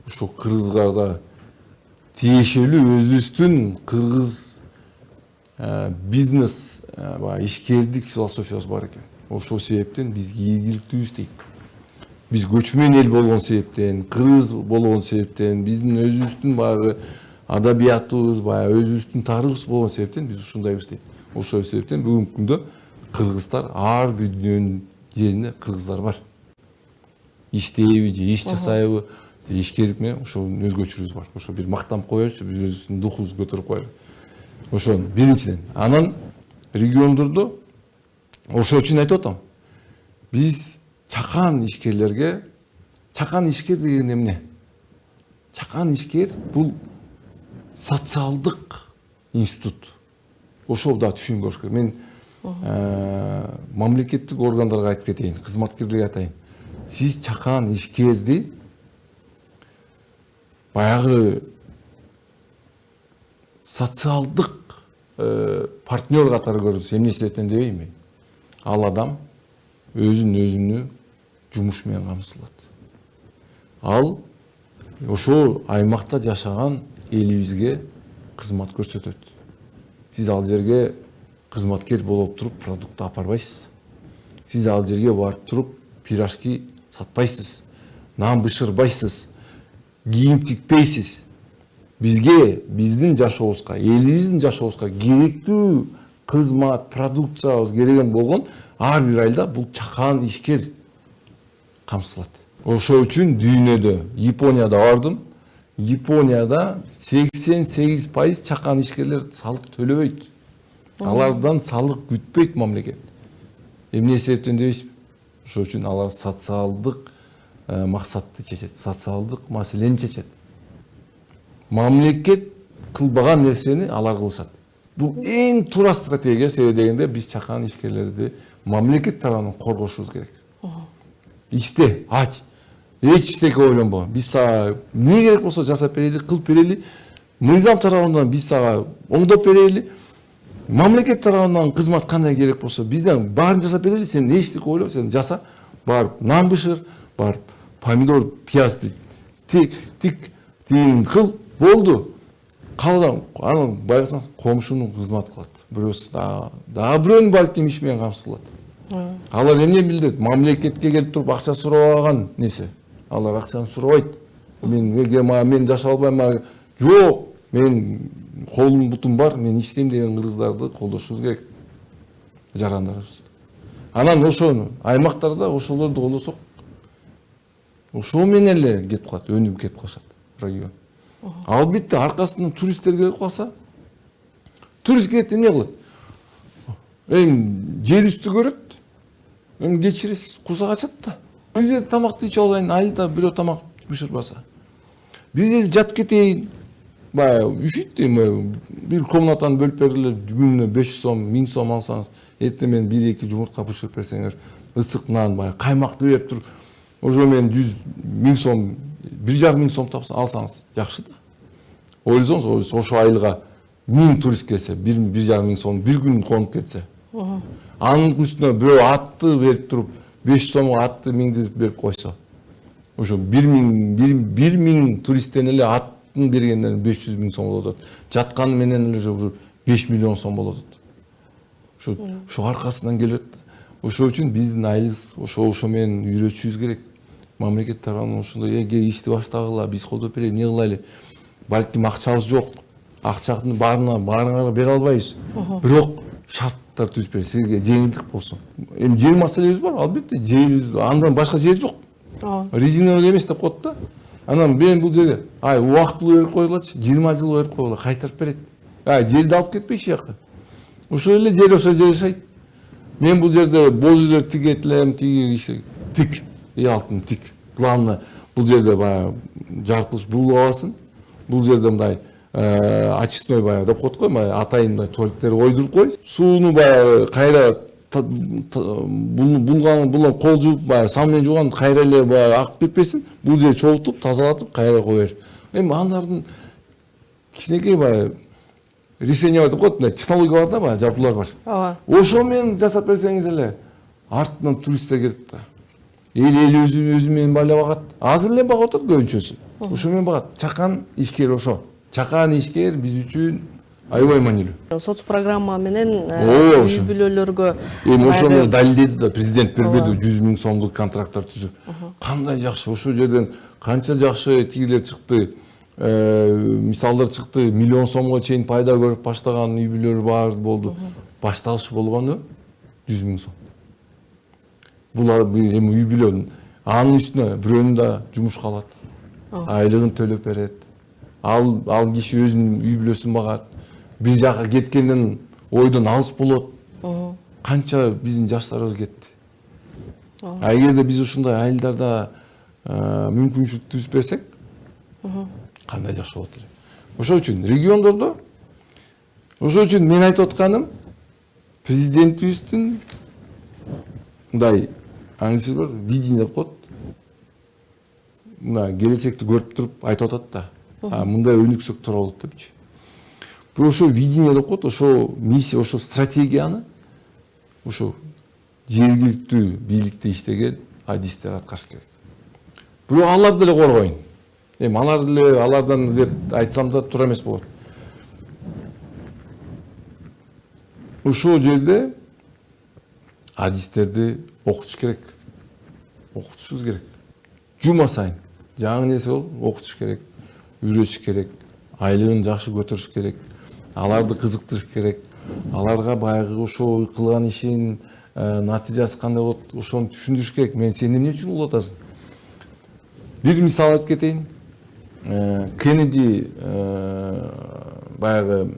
Ушул кыргыздарда тиешелүү өзүбүздүн кыргыз бизнес баягы ишкердик философиясы бар экен. Ошол себептен бизге ийгиликтүүбүз дейт. Биз көчмөн эл болгон себептен, кыргыз болгон себептен, биздин өзүбүздүн баягы адабиятыбыз, баягы өзүбүздүн тарыхыбыз болгон себептен биз ушундайбыз дейт. Ошол себептен бүгүнкү күндө кыргыздар ар бир дүйнөнүн жеринде кыргыздар бар. Иштейби же иш жасайбы, же ишкерлик менен ошонун өзгөчөлүгүбүз бар. Ошо бир мактанып коелучу, биз өзүбүздүн духубузду көтөрүп коелу. Ошону биринчиден. Анан региондордо ошол үчүн айтып атам. Биз чакан ишкерлерге, чакан ишкер деген эмне? Чакан ишкер бул социалдык институт. Ошол да түшүнүп көрүш керек. Мен мамлекеттик органдарга айтып кетейин, кызматкерлерге айтайын. Сиз чакан ишкерди баягы социалдык партнер катары көрүңүз. Эмне себептен дебейми? Ал адам өзүнү жумуш менен камсыздалат. Ал ошол аймакта жашаган элибизге кызмат көрсөтөт. Сиз ал жерге кызматкер болуп туруп продукт апарбайсыз. Сиз ал жерге барып туруп пирожки сатпайсыз, нан бышырбайсыз, кийим тикпейсиз. Бизге, биздин жашообузга, элибиздин жашообузга керектүү кызмат, продукциябыз кереген болгон ар бир айда бул чакан ишкер камсылат. Ошол үчүн дүйнөдө, Японияда бардым. Японияда 88% чакан ишкерлер салык төлөбөйт. Алардан салык күтпөйт мамлекет. Эмне себептен дебейсизби? Ошол үчүн алар социалдык максатты чечет, социалдык маселени чечет. Мамлекет кылбаган нерсени алар кылышат. Бул эң туура стратегия. Себеби дегенде биз чакан ишкерлерди мамлекет тарабынан коргошубуз керек. Иште, ач. Эч иштеке ойлонбо. Биз сага эмне керек болсо жасап берели, кылып берели. Мыйзам тарабынан биз сага оңдоп берели. Мамлекет тарабынан кызмат кандай керек болсо бизден баарын жасап берели. Сен не иштеке ойло, сен жаса. Барып нан бышыр, барып помидор, пиязды тик кыл, болду. Калган аны байкасаңыз комшунун кызматы кылат. Бирөөсү дагы бирөөнүн балким иш менен камсыз кылат. Алар эмне билдирет? Мамлекетке келип туруп акча сурабаган нерсе. Алар акчаны сурабайт. Мен жашай албайм. Жок, мен колум бутум бар, мен иштейм деген кыргыздарды колдошубуз керек. Жарандарыбыз. Анан ошону аймактарда ошолорду колдосок, ошол менен эле кетип калат, өнүгүп кетип калышат район. Албетте аркасынан туристтер келип калса, турист келет эмне кылат? Жер үстү көрөт, кечиресиз куза качат да. Бир жерде тамакты ичип алайын, айылда бирөө тамак бышырбаса. Бир жерде жат кетейин, баягы үшүйт дейм, бир комнатаны бөлүп берилер, күнүнө 500 сом, 1000 сом алсаңыз, эртең менен 1-2 жумуртка бышырып берсеңер, ысык нан, баягы каймакты берип туруп, ошо менен 100-1000 сом, 1,5 сом алсаңыз, жакшы да. Ойлосоңуз, ошо айылга 1000 турист келсе, 1,5 сом бир күн конуп кетсе. Анын үстүнө бирөө атты берип туруп, 500 сомго атты 1000 берип койсо. Ошо 1000 туристтен эле аттын бергенден 500 000 сом болот. Жатканы менен эле уже 5 миллион сом болот. Ошо аркасынан келет. Ошол үчүн биздин айылыбыз ошо менен үйрөтүшүбүз керек. Мамлекет тарабынан ошондой ишти баштагыла, биз колдоп берели, эмне кылайлы? Балким акчабыз жок. Акчанын баарыңарга бере албайбыз. Бирок шарттар түзүп берип, силерге жеңилдик болсун. Жер маселебиз бар, албетте, жерибиз андан башка жер жок. Резиновый эмес деп коет да. Анан мен бул жерге убактылуу берип коюлачы, 20 жыл берип коюла, кайтарып берет. Жерди алып кетпейчи жака. Ошол эле жер ошо жер жашайт. Мен бул жерде боз үйлөр тигет элем, тик, алтын тик. Главное, бул жерде баягы жаратылыш булбабасын. Бул жерде мындай очистной баягы деп коет го, атайын мындай туалеттер койдуруп кой. Сууну баягы кайра булган кол жууп баягы саммен жууган кайра эле баягы акып кетпесин. Бул жер чогултуп, тазалатып, кайра кое бер. Алардын кичинекей баягы решение деп коет, технология бар да, баягы жабдуулар бар. Ошо менен жасап берсеңиз эле артынан туристтер келет да. Эл өзү менен байлап багат. Азыр эле багып атат көбүнчөсү. Ошо менен багат. Чакан ишкер ошо. Чакан ишкер биз үчүн аябай маанилүү. Соцпрограмма менен үй бүлөлөргө ошо менен далилдеди да, президент бербеди 100 000 сомдук контракттар түзүп. Кандай жакшы, ошол жерден канча жакшы тигилер чыкты. Мисалдар чыкты, миллион сомго чейин пайда көрүп баштаган үй бүлөлөр бар болду. Башталышы болгону 100 000 сом. Бул үй бүлөнүн анын үстүнө бирөөнү да жумушка алат. Айлыгын төлөп берет. Ал киши өзүнүн үй бүлөсүн багат. Бир жака кеткенден ойдон алыс болот. Канча биздин жаштарыбыз кетти. Эгерде биз ушундай айылдарда мүмкүнчүлүк түзүп берсек, кандай жакшы болот эле. Ошол үчүн региондордо, ошол үчүн мен айтып атканым, президентибиздин мындай аңчысы бар, видение деп коет. Мына келечекти көрүп туруп айтып атат да. Мындай өнүксөк туура болот депчи. Бирок ошо видение деп коет, ошо миссия, ошо стратегияны ошо жергиликтүү бийликте иштеген адистер аткарыш керек. Бирок алар деле коргоюн. Алардан деп айтсам да туура эмес болот. Ошол жерде адистерди окутуш керек. Окутушубуз керек. Жума сайын жаңы нерсе болуп окутуш керек, үйрөтүш керек, айлыгын жакшы көтөрүш керек, аларды кызыктырыш керек, аларга баягы ошо кылган ишин натыйжасы кандай болот, ошону түшүндүрүш керек. Сен эмне үчүн улатасың? Бир мисал айтып кетейин. Кеннеди баягы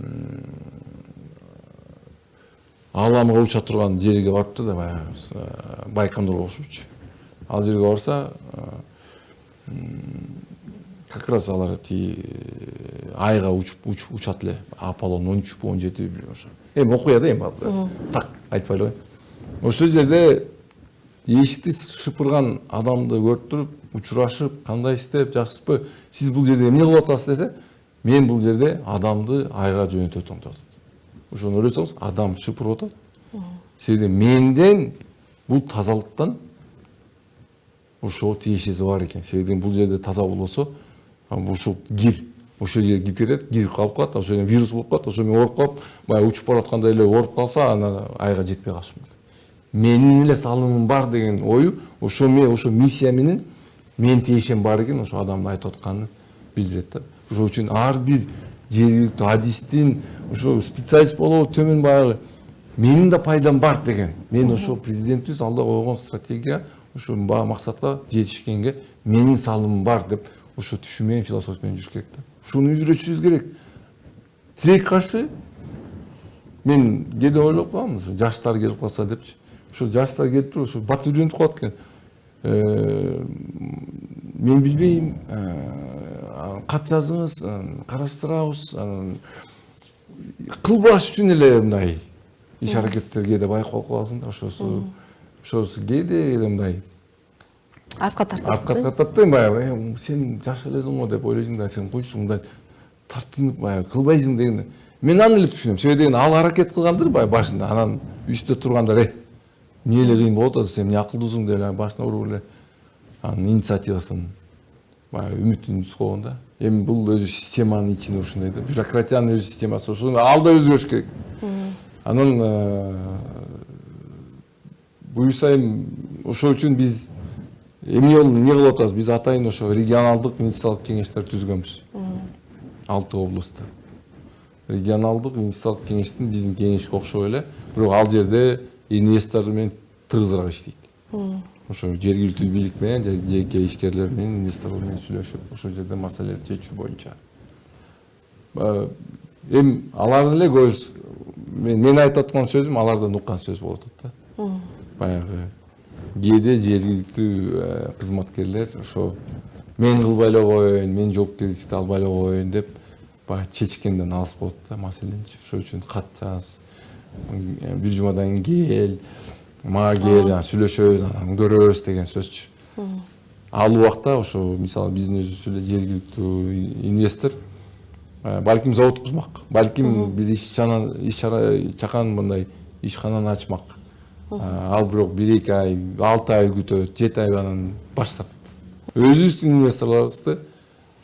ааламга уча турган жерге барыпты да, баягы Байконурга окшопчу. Ал жерге барса, как раз алар айга учат эле. Аполлон 13-17 ошо. Окуя да, так айтпай эле. Ошол жерде эшикти шыпырган адамды көрүп туруп, учурашып, кандай истеп, жакшысызбы? Сиз бул жерде эмне кылып атасыз десе, мен бул жерде адамды айга жөнөтүп атам деп атат. Ошону көрсөңүз, адам шыпырып атат. Себеби менден бул тазалыктан ошо тиешеси бар экен. Себеби бул жерде таза болбосо, ушул кир ошол жерге кирип кетет, кирип калып калат, ошол жерден вирус болуп калат, ошол менен ооруп калып, баягы учуп баратканда эле ооруп калса, ана айга жетпей калышы мүмкүн. Менин эле салымым бар деген ою, ошо миссия менен менин тиешем бар экен, ошо адамдын айтып атканын билдирет да. Ошол үчүн ар бир жергиликтүү адистин, ошо специалист болобу төмөн баягы менин да пайдам бар деген. Мен ошо президентибиз алда койгон стратегия ошо максатка жетишкенге менин салымым бар деп ошо түшүн менен философия менен жүрүш керек да. Ушуну үйрөтүшүбүз керек. Тирек каршы мен кээде ойлоп калам, ошо жаштар келип калса депчи. Ошо жаштар келип туруп ошо бат үйрөнүп калат экен. Мен билбейм, кат жазыңыз, караштырабыз, кылбаш үчүн эле мындай иш аракеттерге де байкалып каласың да, ошосу кээде мындай артка тартат да, баягы сен жаш элесиң го деп ойлойсуң да, сен койчу мындай тартынып баягы кылбайсың деген. Мен аны эле түшүнөм. Себеби деген ал аракет кылгандыр баягы башында, анан үстө тургандар эмне эле кыйын болот атасың, сен эмне акылдуусуң деп эле башына уруп эле анын инициативасын баягы үмүтүн үзүп койгон да. Эми бул өзү системанын ичинде ушундай да, бюрократиянын өз системасы, ошону ал да өзгөрүш керек. Анан буюрса эми ошол үчүн биз эмне кылып атабыз? Биз атайын ошо регионалдык инвестициялык кеңештер түзгөнбүз. 6 областта. Регионалдык инвестициялык кеңештин биздин кеңешке окшоп эле, бирок ал жерде инвесторлор менен тыгызыраак иштейт. Ошо жергиликтүү бийлик менен, жеке ишкерлер менен, инвесторлор менен сүйлөшүп, ошол жерде маселелерди чечүү боюнча. Эми алар эле көз мен айтып аткан сөзүм алардан уккан сөз болот да. Баягы кээде жергиликтүү кызматкерлер ошо мен кылбай эле коеюн, мен жоопкерчиликти албай эле коеюн деп баягы чечкенден алыс болот да маселенчи. Ошол үчүн кат жаз, бир жумадан кийин мага кел, сүйлөшөбүз, анан көрөбүз деген сөзчү. Ал убакта ошо мисалы биздин өзүбүз эле жергиликтүү инвестор балким завод курмак, балким бир чакан мындай ишкананы ачмак. Ал бирок 1-2 ай, 6 ай күтөт, 7 ай анан баш тартат. Өзүбүздүн инвесторлорубузду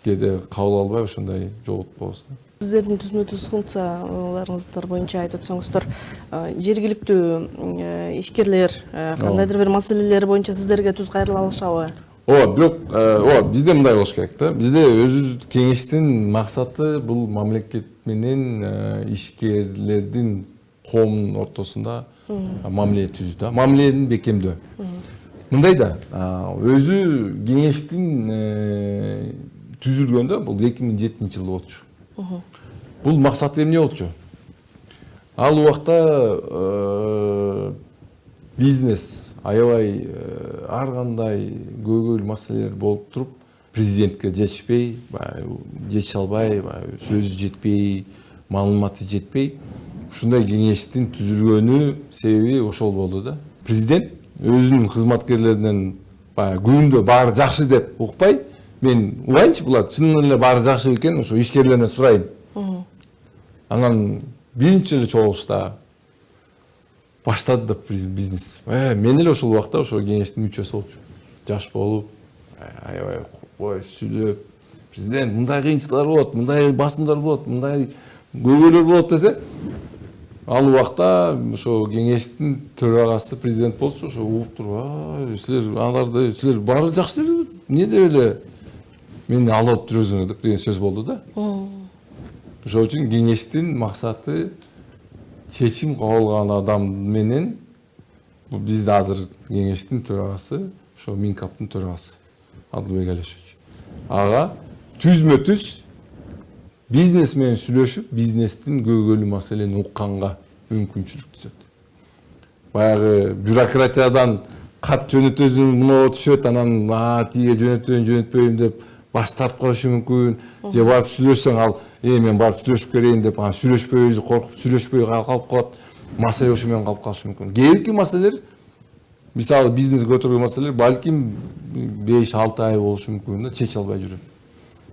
кээде кабыл албай ошондой жоготпобуз. Сиздердин түзмө-түз функцияларыңыздар боюнча айтып өтсөңүздөр, жергиликтүү ишкерлер кандайдыр бир маселелер боюнча сиздерге түз кайрыла алышабы? Бирок бизде мындай болуш керек да. Бизде өзүбүздүн кеңештин максаты бул мамлекет менен ишкерлердин коомдун ортосунда мамиле түзүү да, мамилени бекемдөө. Мындай да, өзү кеңештин түзүлгөндө бул 2007-жылы болчу. Бул максаты эмне болчу? Ал убакта бизнес аябай ар кандай көйгөйлүү маселелер болуп туруп, президентке жетишпей, жетише албай, сөзү жетпей, маалыматы жетпей, ушундай кеңештин түзүлгөнү себеби ошол болду да. Президент өзүнүн кызматкерлеринен күндө баары жакшы деп укпай, мен угайынчы булар чынын эле баары жакшы экен, ошо ишкерлерден сурайын. Анан биринчи эле чогулушта баштады да бизнес. Мен эле ошол убакта ошо кеңештин мүчөсү болчу. Жаш болуп, аябай сүйлөп, президент мындай кыйынчылыктар болот, мындай басымдар болот, мындай көйгөйлөр болот десе, ал убакта ошо кеңештин төрагасы президент болчу, ошо угуп туруп, силер баары жакшы эле, эмне деп эле мени алдап жүрөсүңөр деген сөз болду да. Ошол үчүн кеңештин максаты чечим кабыл алган адам менен, бизде азыр кеңештин төрагасы, ошо Минкаптын төрагасы Адылбек Алишевич. Ага түзмө-түз бизнес менен сүйлөшүп, бизнестин көйгөйлүү маселени укканга мүмкүнчүлүк түзөт. Баягы бюрократиядан кат жөнөтөсүң, мына түшөт, анан тиге жөнөтпөйм деп баш тартып коюшу мүмкүн. Же барып сүйлөшсөң, ал мен барып сүйлөшүп келейин деп, сүйлөшпөй коркуп, сүйлөшпөй калып калат. Маселе ошо менен калып калышы мүмкүн. Кээинки маселелер, мисалы бизнес көтөргөн маселелер балким 5-6 ай болушу мүмкүн да, чече албай жүрөт.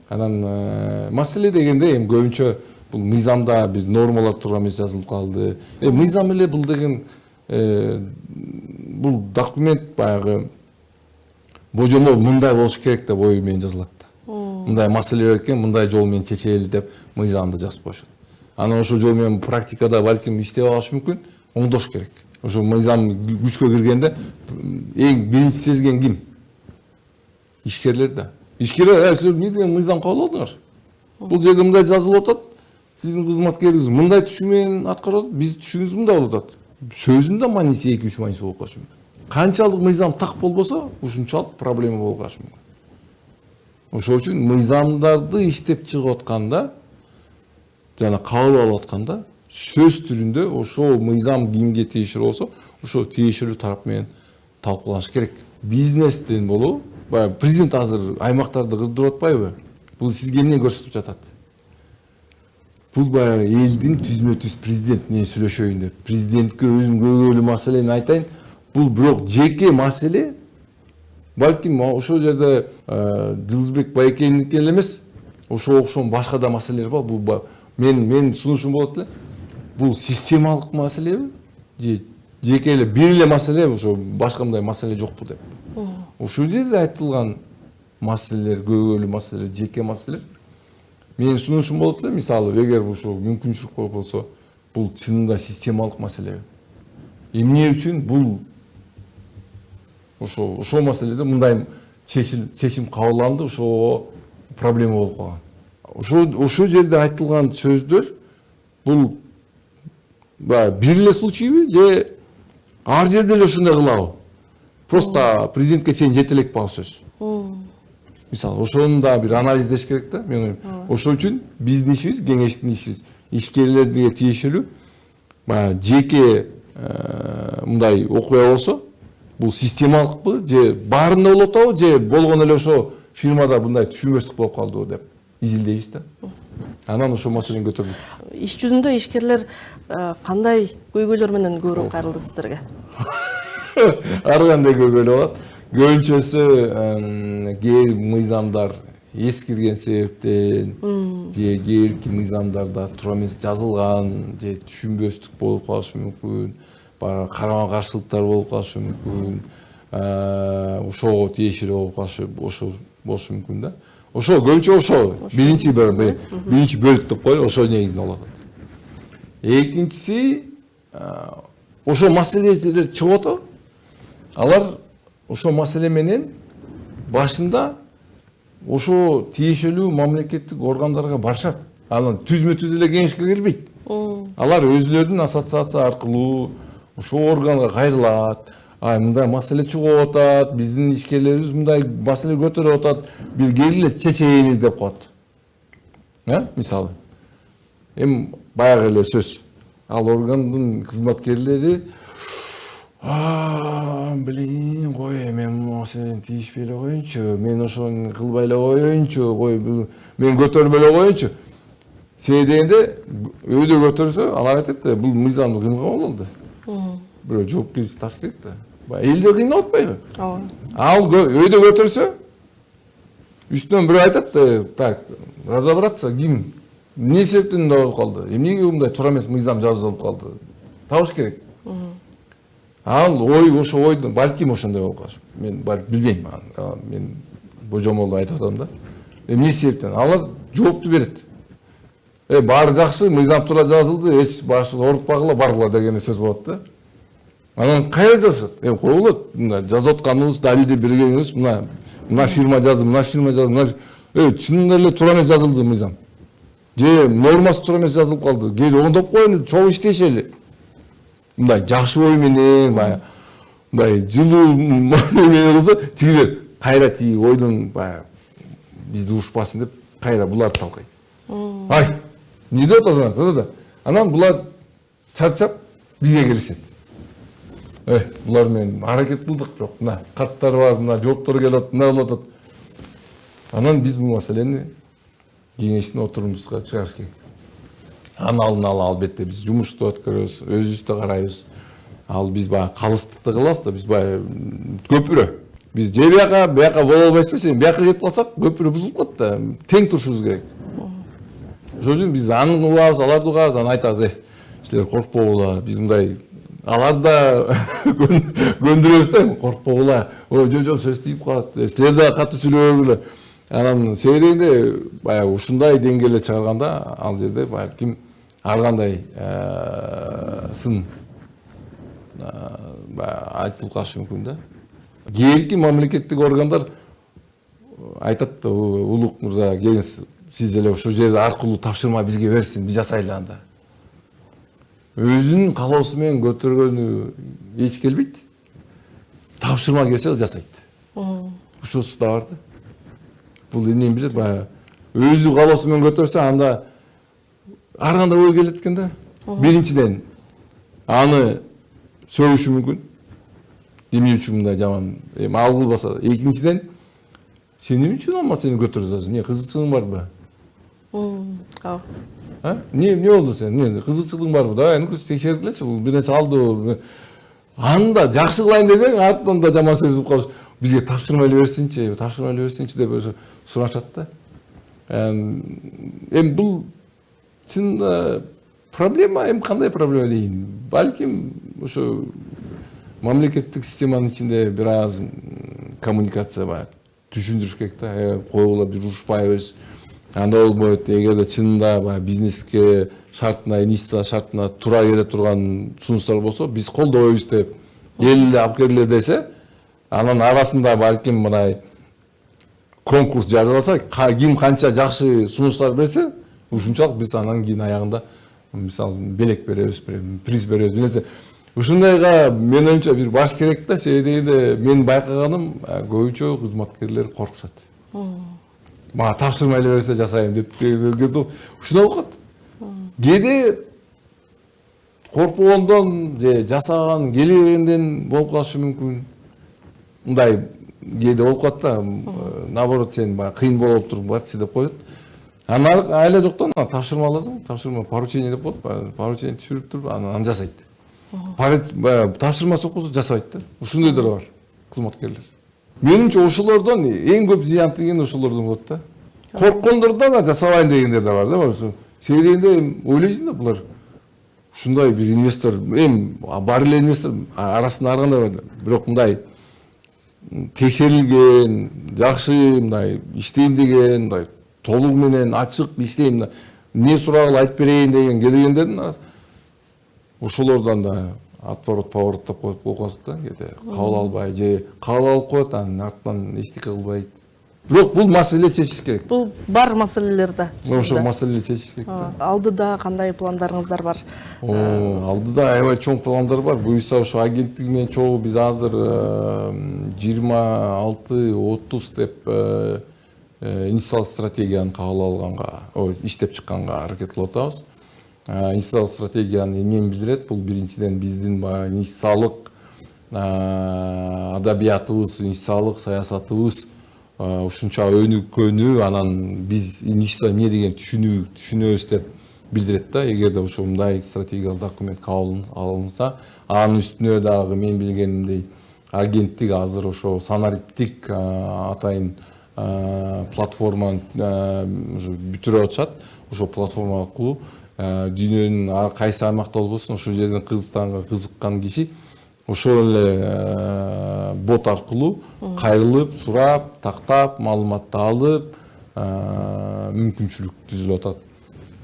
Анан маселе дегенде эми көбүнчө бул мыйзамда бир нормалар турган эмес жазылып калды. Мыйзам эле бул деген бул документ баягы божомол мындай болуш керек деп ою менен жазылат да. мындай маселе бар экен, мындай жол менен чечели деп мыйзамды жазып коюшат. Анан ошол жол менен практикада балким иштеп алыш мүмкүн, оңдош керек. Ошо мыйзам күчкө киргенде эң биринчи сезген ким? Ишкерлер да. Ишкерлер, силер эмне деген мыйзам кабыл алдыңар? Бул жерде мындай жазылып атат. Сиздин кызматкериңиз мындай түшү менен аткарып атат, биздин түшүңүз мындай болуп атат. Сөзүндө мааниси 2-3 мааниси болуп калышы мүмкүн. Канчалык мыйзам так болбосо, ушунчалык проблема болуп калышы мүмкүн. Ошол үчүн мыйзамдарды иштеп чыгып атканда, жана кабыл алып атканда, сөз түрүндө ошол мыйзам кимге тиешелүү болсо, ошол тиешелүү тарап менен талкууланыш керек. Бизнестен болобу, баягы президент азыр аймактарды кырдырып атпайбы? Бул сизге эмне көрсөтүп жатат? Бул баягы элдин түзмө-түз президент менен сүйлөшөйүн деп, президентке өзүм көйгөйлүү маселени айтайын. Бул бирок жеке маселе. Балким ошол жерде Жылызбек Байекениники эле эмес, ошого окшогон башка да маселелер бар. Бул мен сунушум болот эле. Бул системалык маселеби? Же жеке эле бир эле маселе, ошо башка мындай маселе жокпу деп. Ушул жерде айтылган маселелер, көйгөйлүү маселелер, жеке маселелер. Менин сунушум болот эле, мисалы, эгер ушул мүмкүнчүлүк болсо, бул чынында системалык маселе. Эмне үчүн бул ошол маселеде мындай чечим кабыл алынды, ошого проблема болуп калган. Ошол жерде айтылган сөздөр бул бир эле случайбы же ар жерде эле ушундай кылабы? Просто президентке чейин жете элек багы сөз. Мисалы, ошону да бир анализдеш керек да, мен ойлойм. Ошол үчүн биздин ишибиз, кеңештин ишибиз, ишкерлерге тиешелүү жеке мындай окуя болсо, бул системалыкпы же баарында болуп атабы, же болгон эле ошо фирмада мындай түшүнбөстүк болуп калдыбы деп изилдейбиз да. Анан ошол маселени көтөрдүк. Иш жүзүндө ишкерлер кандай көйгөйлөр менен көбүрөөк кайрылды сиздерге? Ар кандай көйгөйлөр болот. Көбүнчөсү кээ мыйзамдар эскирген себептен, же кээки мыйзамдарда туура эмес жазылган, же түшүнбөстүк болуп калышы мүмкүн, карама каршылыктар болуп калышы мүмкүн, ошого тиешелүү болуп калышы болушу мүмкүн да. Ошо көбүнчө ошо биринчи бөлүк деп коелу, ошо негизинде болот. Экинчиси, ошо маселелер чыгып атат. Алар ошо маселе менен башында ошо тиешелүү мамлекеттик органдарга барышат. Анан түзмө-түз эле кеңешке келбейт. Алар өзүлөрүнүн ассоциация аркылуу ошо органга кайрылат. Мындай маселе чыгып атат, биздин ишкерлерибиз мындай маселе көтөрүп атат, бир келгиле чечели деп коет. Мисалы, баягы эле сөз. Ал органдын кызматкерлери блин, кой, мен бул маселени тийишпей эле коеюнчу, мен ошону кылбай эле коеюнчу, кой, мен көтөрбөй эле коеюнчу. Сен дегенде өйдө көтөрсө, алар айтат да, бул мыйзамды кыймылган болду. Бирөө жоопкерчилик таш керек да. Элде кыйнап атпайбы? Ал өйдө көтөрсө, үстүнөн бирөө айтат да, так, разобраться, ким, эмне себептен мындай болуп калды, эмнеге мындай туура эмес мыйзам жазылып калды, табыш керек. Ал ошо ойду, балким ошондой болуп калышы. Мен билбейм, мен божомолду айтып атам да. Эмне себептен? Алар жоопту берет. Баары жакшы, мыйзам туура жазылды, эч башы оорутпагыла баргыла деген сөз болот да. Анан кайра жазышат? Койгулат, жазып атканыбыз, далилди бергенибиз, мына фирма жазды, мына фирма жазды, чынында эле туура эмес жазылды мыйзам. Же нормасы туура эмес жазылып калды. Кел оңдоп коелу, чогуу иштешели. Мындай жакшы ой менен, мындай жылуу менен кылса, тигилер кайра тиги ойдон бизди ушпасын деп кайра буларды талкайт. Эмне деп атасың да? Анан булар чарчап бизге келишет. Булар менен аракет кылдык, бирок мына каттар бар, мына жооптор келет, мына болуп атат. Анан биз бул маселени кеңештин отурумубузга чыгарыш керек. Алдын ала албетте биз жумушту өткөрөбүз, өзүбүздү карайбыз. Ал биз баягы калыстыкты кылабыз да, биз баягы көпүрө. Биз же бияка боло албайбыз, сен бияка жетип калсак, көпүрө бузулуп калат да, тең турушубуз керек. Ошол үчүн биз аны кылабыз, аларды угабыз, анан айтабыз, силер коркпогула, биз мындай аларды да көндүрөбүз да, коркпогула, жо сөз тийип калат, силер да катуу сүйлөбөгүлө. Анан себебинде баягы ушундай деңгээлде чыгарганда ал жерде баягы ким ар кандай сын айтылып калышы мүмкүн да. Кээинки мамлекеттик органдар айтат да, улук мырза келиңиз, сиз эле ушул жерде аркылуу тапшырма бизге берсин, биз жасайлы анда. Өзүнүн калоосу менен көтөргөнү эч келбейт. Тапшырма келсе жасайт. Ушусу да бар да. Бул эмнени билет, баягы өзү калоосу менен көтөрсө анда ар кандай ой келет экен да. Биринчиден аны сөгүшү мүмкүн. Эмне үчүн мындай жаман ал кылбаса. Экинчиден сен эмне үчүн ал маселени көтөрүп атасың? Эмне кызыкчылыгың барбы? Не болду сен? Эмне кызыкчылыгың барбы? Давай нукус текшергилечи, бул бир нерсе алды. Анда жакшы кылайын десең, артынан да жаман сөз кылып калыш. Бизге тапшырма эле берсинчи деп өзү сурашат да. Эми бул чын проблема, эми кандай проблема дейин? Балким ошо мамлекеттик системанын ичинде бир аз коммуникация бар. Түшүндүрүш керек да, койгула бир урушпайбыз. Анда болбойт, эгерде чынында баягы бизнеске шартына, инвестиция шартына туура келе турган сунуштар болсо, биз колдойбуз деп эл алып келгиле десе, анын арасында балким мындай конкурс жарыяласа, ким канча жакшы сунуштар берсе, ушунчалык биз анан кийин аягында мисалы белек беребиз, приз беребиз. Ушундайга менин оюмча бир баш керек да, себеби мен байкаганым көбүнчө кызматкерлер коркушат. Мага тапшырма эле берсе жасайм деп ушундай болуп калат. Кээде коркпогондон же жасаган келбегенден болуп калышы мүмкүн. Мындай кээде болуп калат да, наоборот сен баягы кыйын болуп туруп барчы деп коет. Анан айла жоктон тапшырма аласың, тапшырма поручение деп коет, поручение түшүрүп туруп анан жасайт. Тапшырмасы болсо жасабайт да. Ушундайдар бар кызматкерлер. Менимче ошолордон эң көп зыян тийген ошолордон болот да. Корккондордон жасабайын дегендер да бар да. Себебинде ойлойсуң да, булар ушундай бир инвестор, эми бар эле инвестор арасында ар кандай бар. Бирок мындай текшерилген, жакшы мындай иштейм деген, мындай толугу менен ачык иштейм, эмне сурагыла айтып берейин деген келгендердин арасында ошолордон да отворот поворот деп коюп болуп калат да, кээде кабыл албай же кабыл алып коет, анын артынан эчтеке кылбайт. Бирок бул маселе чечилиш керек. Бул бар маселелер да. Ошол маселе чечилиш керек да. Алдыда кандай пландарыңыздар бар? Алдыда аябай чоң пландар бар. Буюрса ошо агенттик менен чогуу биз азыр 26-30 деп инвестициялык стратегияны кабыл алганга, иштеп чыкканга аракет кылып атабыз. Инвестициялык стратегияны эмнени билдирет? Бул биринчиден биздин баягы инвестициялык адабиятыбыз, инвестициялык саясатыбыз ушунча өнүккөнү, анан биз инвестиция эмне деген түшүнөбүз деп билдирет да. Эгерде ошо мындай стратегиялык документ кабыл алынса, анын үстүнө дагы мен билгенимдей агенттик азыр ошо санариптик атайын платформаны бүтүрүп атышат. Ошо платформа аркылуу дүйнөнүн ар кайсы аймакта болбосун, ошол жерден Кыргызстанга кызыккан киши ошол эле бот аркылуу кайрылып, сурап, тактап, маалыматты алып, мүмкүнчүлүк түзүлүп атат.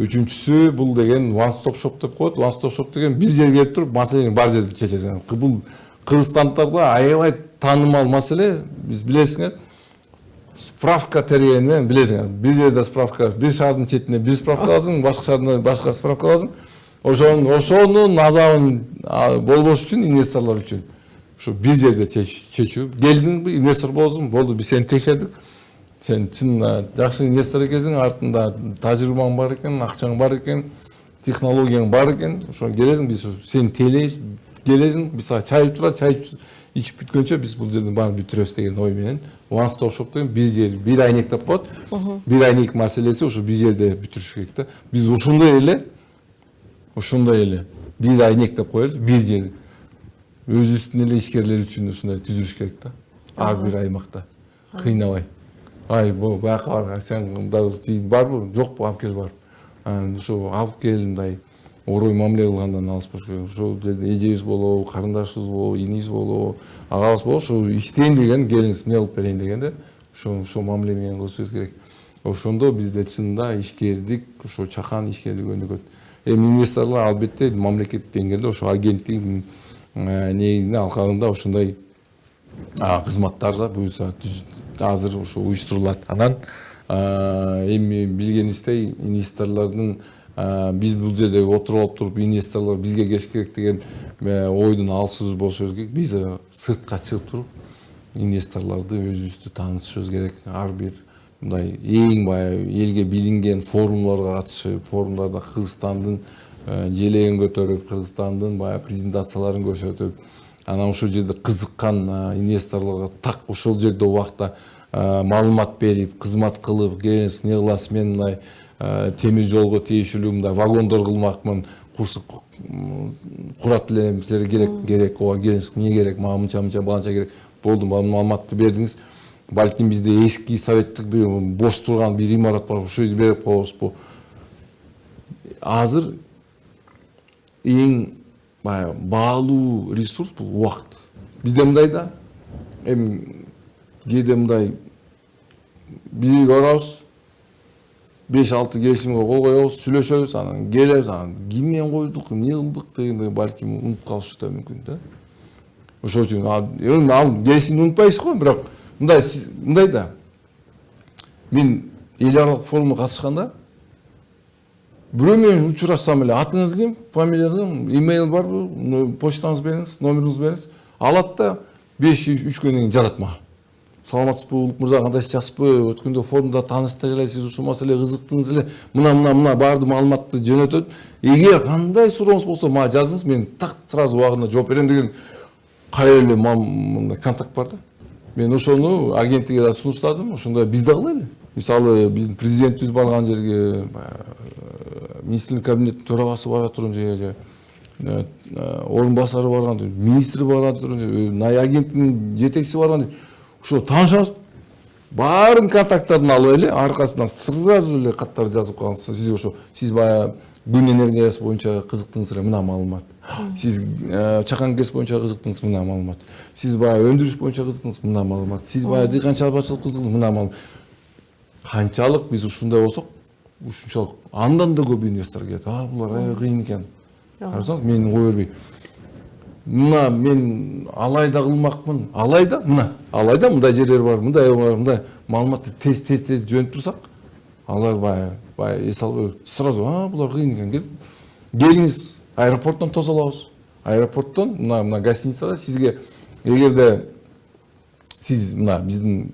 Үчүнчүсү бул деген one stop shop деп коет. One stop shop деген бир жерге келип туруп, маселени бар жерде чечесиң. Бул кыргызстандыктарда аябай таанымал маселе, биз билесиңер. Справка терген менен билесиңер. Бир жерде справка, бир шаардын четине бир справка аласың, башка шаарда башка справка аласың. Ошонун азабын болбош үчүн инвесторлор үчүн ушу бир жерде чечүү. Келдиңби, инвестор болсуң, болду, биз сени текшердик. Сен чын жакшы инвестор экенсиң, артында тажрыйбаң бар экен, акчаң бар экен, технологияң бар экен. Ошо келесиң, биз сени тейлейбиз, келесиң, биз сага чай турат, чай ичип бүткөнчө биз бул жерден баарын бүтүрөбүз деген ой менен one stop shop деген бир жер, бир айнек деп коет. Бир айнек маселеси ошо бир жерде бүтүрүш керек да. Биз ошондой эле бир айнек деп коебуз, бир жер. Өзүбүздүн эле ишкерлер үчүн ушундай түзүлүш керек да. Ар бир аймакта кыйнабай. Бул бияка бар, сен барбы, жокпу, алып кел бар. Ошо алып кел, мындай орой мамиле кылгандан алыспаш керек. Ошол жерде эжебиз болобу, карындашыбыз болобу, инибиз болобу, агабыз болобу, ошо иштейм деген, келиңиз, эмне кылып берейин дегенде, ошо мамиле менен кылышыбыз керек. Ошондо бизде чынында ишкердик, ошо чакан ишкердик өнүгөт. Инвесторлор албетте мамлекеттик деңгээлде ошо агенттиктин негизинде алкагында ошондой кызматтарга буюрса азыр ошо уюштурулат. Анан эми билгениңиздей инвесторлордун биз бул жерде отуруп алып туруп инвесторлор бизге келиш керек деген ойдун алсыз болушубуз керек. Биз сыртка чыгып туруп инвесторлорду өзүбүздү таанытышыбыз керек. Ар бир мындай эң баягы элге билинген форумдарга катышып, форумдарда Кыргызстандын желегин көтөрүп, Кыргызстандын баягы презентацияларын көрсөтүп, анан ошол жерде кызыккан инвесторлорго так ошол жерде убакта маалымат берип, кызмат кылып, келиңиз эмне кыласыз, мен мындай темир жолго тиешелүү мындай вагондор кылмакмын, курат элем, силерге керек, ооба келиңиз, эмне керек, мага мынча баланча керек, болду, маалыматты бердиңиз. Балким бизде эски советтик бир бош турган бир имарат бар, ошол жерди берип коебузбу. Азыр эң баалуу ресурс бул убакыт. Бизде мындай да, эми кээде мындай бирге барабыз, 5-6 келишимге кол коебуз, сүйлөшөбүз, анан келебиз, анан ким менен койдук, эмне кылдык дегенде балким унутуп калышы да мүмкүн да. Ошол үчүн ал келишимди унутпайсыз го, бирок мындай да. Мен эл аралык форумга катышканда бирөө менен учурашсам эле, атыңыз ким, фамилияңыз ким, имейл барбы, почтаңызды бериңиз, номериңизди бериңиз, алат да 5-3 күндөн кийин жазат мага. Саламатсызбы, Улук мырза, кандайсыз, жакшысызбы? Өткөндө форумда тааныштык эле, сиз ушул маселеге кызыктыңыз эле, мына баарды маалыматты жөнөтөт. Эгер кандай сурооңуз болсо мага жазыңыз, мен так сразу убагында жооп берем деген кайрылуу мындай контакт бар да. Мен ошону агенттикке да сунуштадым, ошондой биз да кылайлы. Мисалы, биздин президентибиз барган жерге, министрлик кабинеттин төрагасы бара турган жерге, орун басары барган, министр барган турган жерге, агенттиктин жетекчиси барган, ошо таанышабыз. Баарын контакттарын алып эле, аркасынан сразу эле каттар жазып калсаңыз, сиз ошо баягы күн энергиясы боюнча кызыктыңыз эле, мына маалымат. Сиз чакан газ боюнча кызыктыңыз, мына маалымат. Сиз баягы өндүрүш боюнча кызыктыңыз, мына маалымат. Сиз баягы дыйкан чарбачылык кызыктыңыз, мына маалымат. Канчалык биз ушундай болсок, ушунчалык андан да көп инвестор келет. Булар кыйын экен. Карасаңыз, мени кое бербей. Мына мен алайда кылмакмын. Алайда мындай жерлер бар, мындай маалыматты тез жөнөтүп турсак, алар баягы эс албай сразу булар кыйын экен, келиңиз, аэропорттон тосолобуз. Аэропорттон мына гостиницада сизге, эгерде сиз мына биздин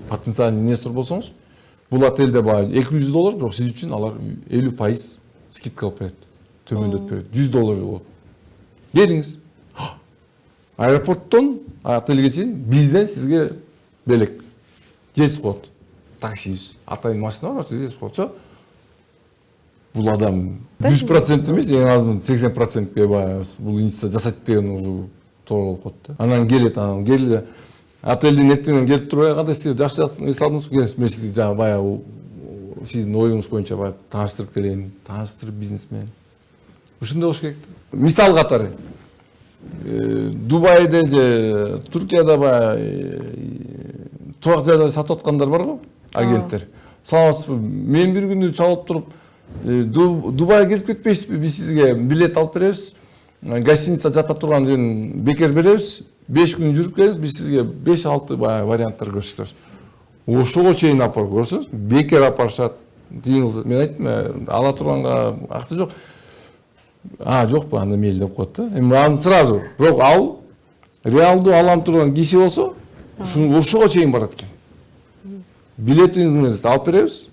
потенциальный инвестор болсоңуз, бул отельде баягы $200, бирок сиз үчүн алар 50% скидка алып берет, төмөндөтүп берет, $100 болот. Келиңиз. Аэропорттон отельге чейин бизден сизге белек жетип коет. Таксибиз, атайын машина бар, сизге жетип коет. Бул адам 100% эмес, эң азынан 80%ге баягы бул инвестиция жасайт деген уже туура болуп коет да. Анан келди. Отельдин эртеңен келип турбай кандай сиз жакшы эс алдыңызбы? Келиңиз, мен сизди жана баягы сиздин оюңуз боюнча баягы тааныштырып келейин, тааныштырып бизнес менен. Ушундай болуш керек. Мисал катары Дубайда же Туркияда баягы турак жайларды сатып аткандар бар го, агенттер. Саламатсызбы, мен бир күнү чалып туруп, Дубайга келип кетпейсизби? Биз сизге билет алып беребиз. Гостиница жата турган жерин бекер беребиз. 5 күн жүрүп келиңиз, биз сизге 5-6 баягы варианттар көрсөтөбүз. Ошого чейин алып барып көрсөңүз, бекер алып барышат. Мен айттым, ала турганга акча жок. Жокпу, анда мейли деп коет да. Эми аны сразу, бирок ал реалдуу алам турган киши болсо, ошого чейин барат экен. Билетиңизди алып беребиз,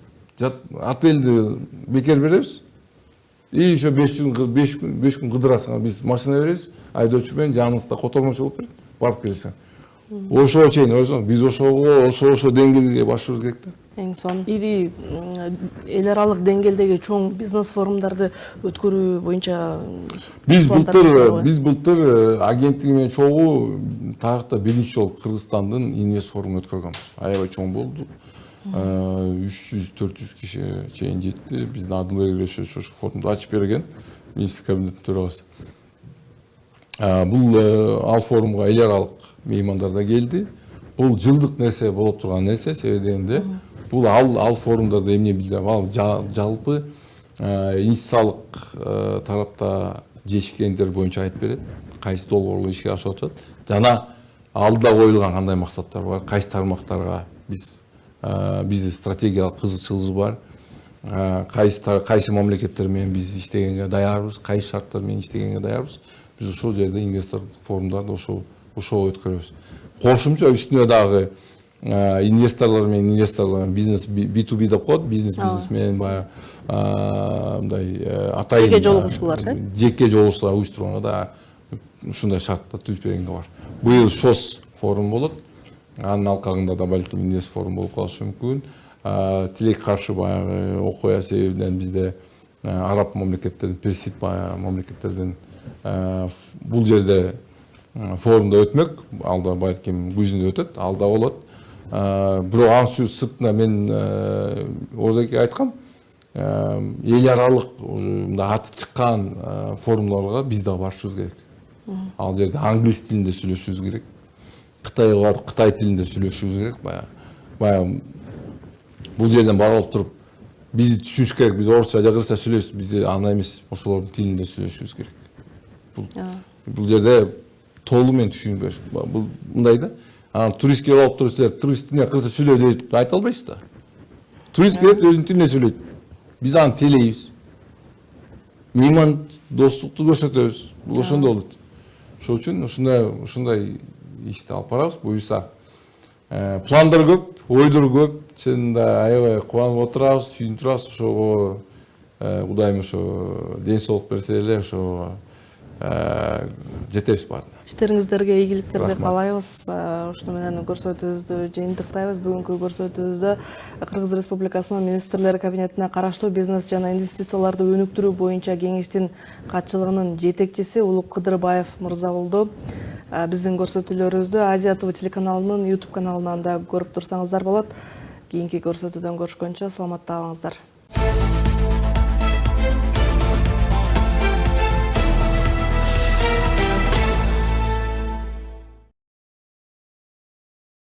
отельди бекер беребиз. И еще 5 күн кыдырасыңар, биз машина беребиз, айдоочу менен жаныңызда котормочу болуп берет, барып келесиң. Ошого чейин, биз ошо деңгээлге башыбыз керек да. Эң сонун ири эл аралык деңгээлдеги чоң бизнес форумдарды өткөрүү боюнча биз былтыр агенттиги менен чогуу тарыхта биринчи жолу Кыргызстандын инвест форумун өткөргөнбүз. Аябай чоң болду. 300-400 киши чейин жетти. Биздин Адылбек Ошо форумду ачып берген министрлик кабинеттин төрагасы. Бул ал форумга эл аралык меймандар да келди. бул жылдык нерсе болуп турган нерсе, себеби дегенде бул ал форумдарда эмне билдирет, ал жалпы инвестициялык тарапта жекешелендер боюнча айтып берет, кайсы долбоорлор ишке ашып атат жана алдыда коюлган кандай максаттар бар, кайсы тармактарга биздин стратегиялык кызыкчылыгыбыз бар, кайсы мамлекеттер менен биз иштегенге даярбыз, кайсы шарттар менен иштегенге даярбыз. Биз ушул жерде инвестор форумдарды ошол өткөрөбүз. Кошумча үстүнө дагы инвесторлор бизнес B2B деп коет, бизнес менен баягы мындай атайын жеке жолугушуулар, жеке жолугушуулар уюштурганга да ушундай шарттар түзүп бергенге бар. Быйыл ШОС форум болот. Анын алкагында да балким инвест форум болуп калышы мүмкүн. Тилек каршы баягы окуя себебинен бизде араб мамлекеттердин, персид мамлекеттердин бул жерде форумда өтмөк. Алда балким күзүндө өтөт, алда болот. Бирок анын сыртына мен Озеке айткам, эл аралык мындай аты чыккан форумдарга биз да барышыбыз керек. Ал жерде англис тилинде сүйлөшүбүз керек. Кытайга барып Кытай тилинде сүйлөшүбүз керек. Баягы бул жерден барып туруп бизди түшүнүш керек. Биз орусча же кыргызча сүйлөйбүз, биз аны эмес, ошолордун тилинде сүйлөшүбүз керек. Бул жерде толугу менен түшүнүп бериш. Бул мындай да. Турист келип алып туруп, турист тилинде кыргызча сүйлө деп айта албайсыз да. Турист келет, өзүнүн тилинде сүйлөйт. Биз аны тейлейбиз. Мейман достукту көрсөтөбүз. Бул ошондой болот. Ошол үчүн ушундай ишти алып барабыз. Буюрса пландар көп, ойдор көп. Чынында аябай кубанып отурабыз, сүйүнүп турабыз. Ошого Кудайым ошо ден соолук берсе эле ошо жетебиз баарына. Иштериңиздерге ийгиликтерди каалайбыз. Ушуну менен көрсөтүүбүздү жыйынтыктайбыз. Бүгүнкү көрсөтүүбүздө Кыргыз Республикасынын министрлер кабинетине караштуу бизнес жана инвестицияларды өнүктүрүү боюнча кеңештин катчылыгынын жетекчиси Улук Кыдырбаев мырза болду. Биздин көрсөтүүлөрүбүздү Азия ТВ телеканалынын YouTube каналынан да көрүп турсаңыздар болот. Кийинки көрсөтүүдөн көрүшкөнчө саламатта калыңыздар.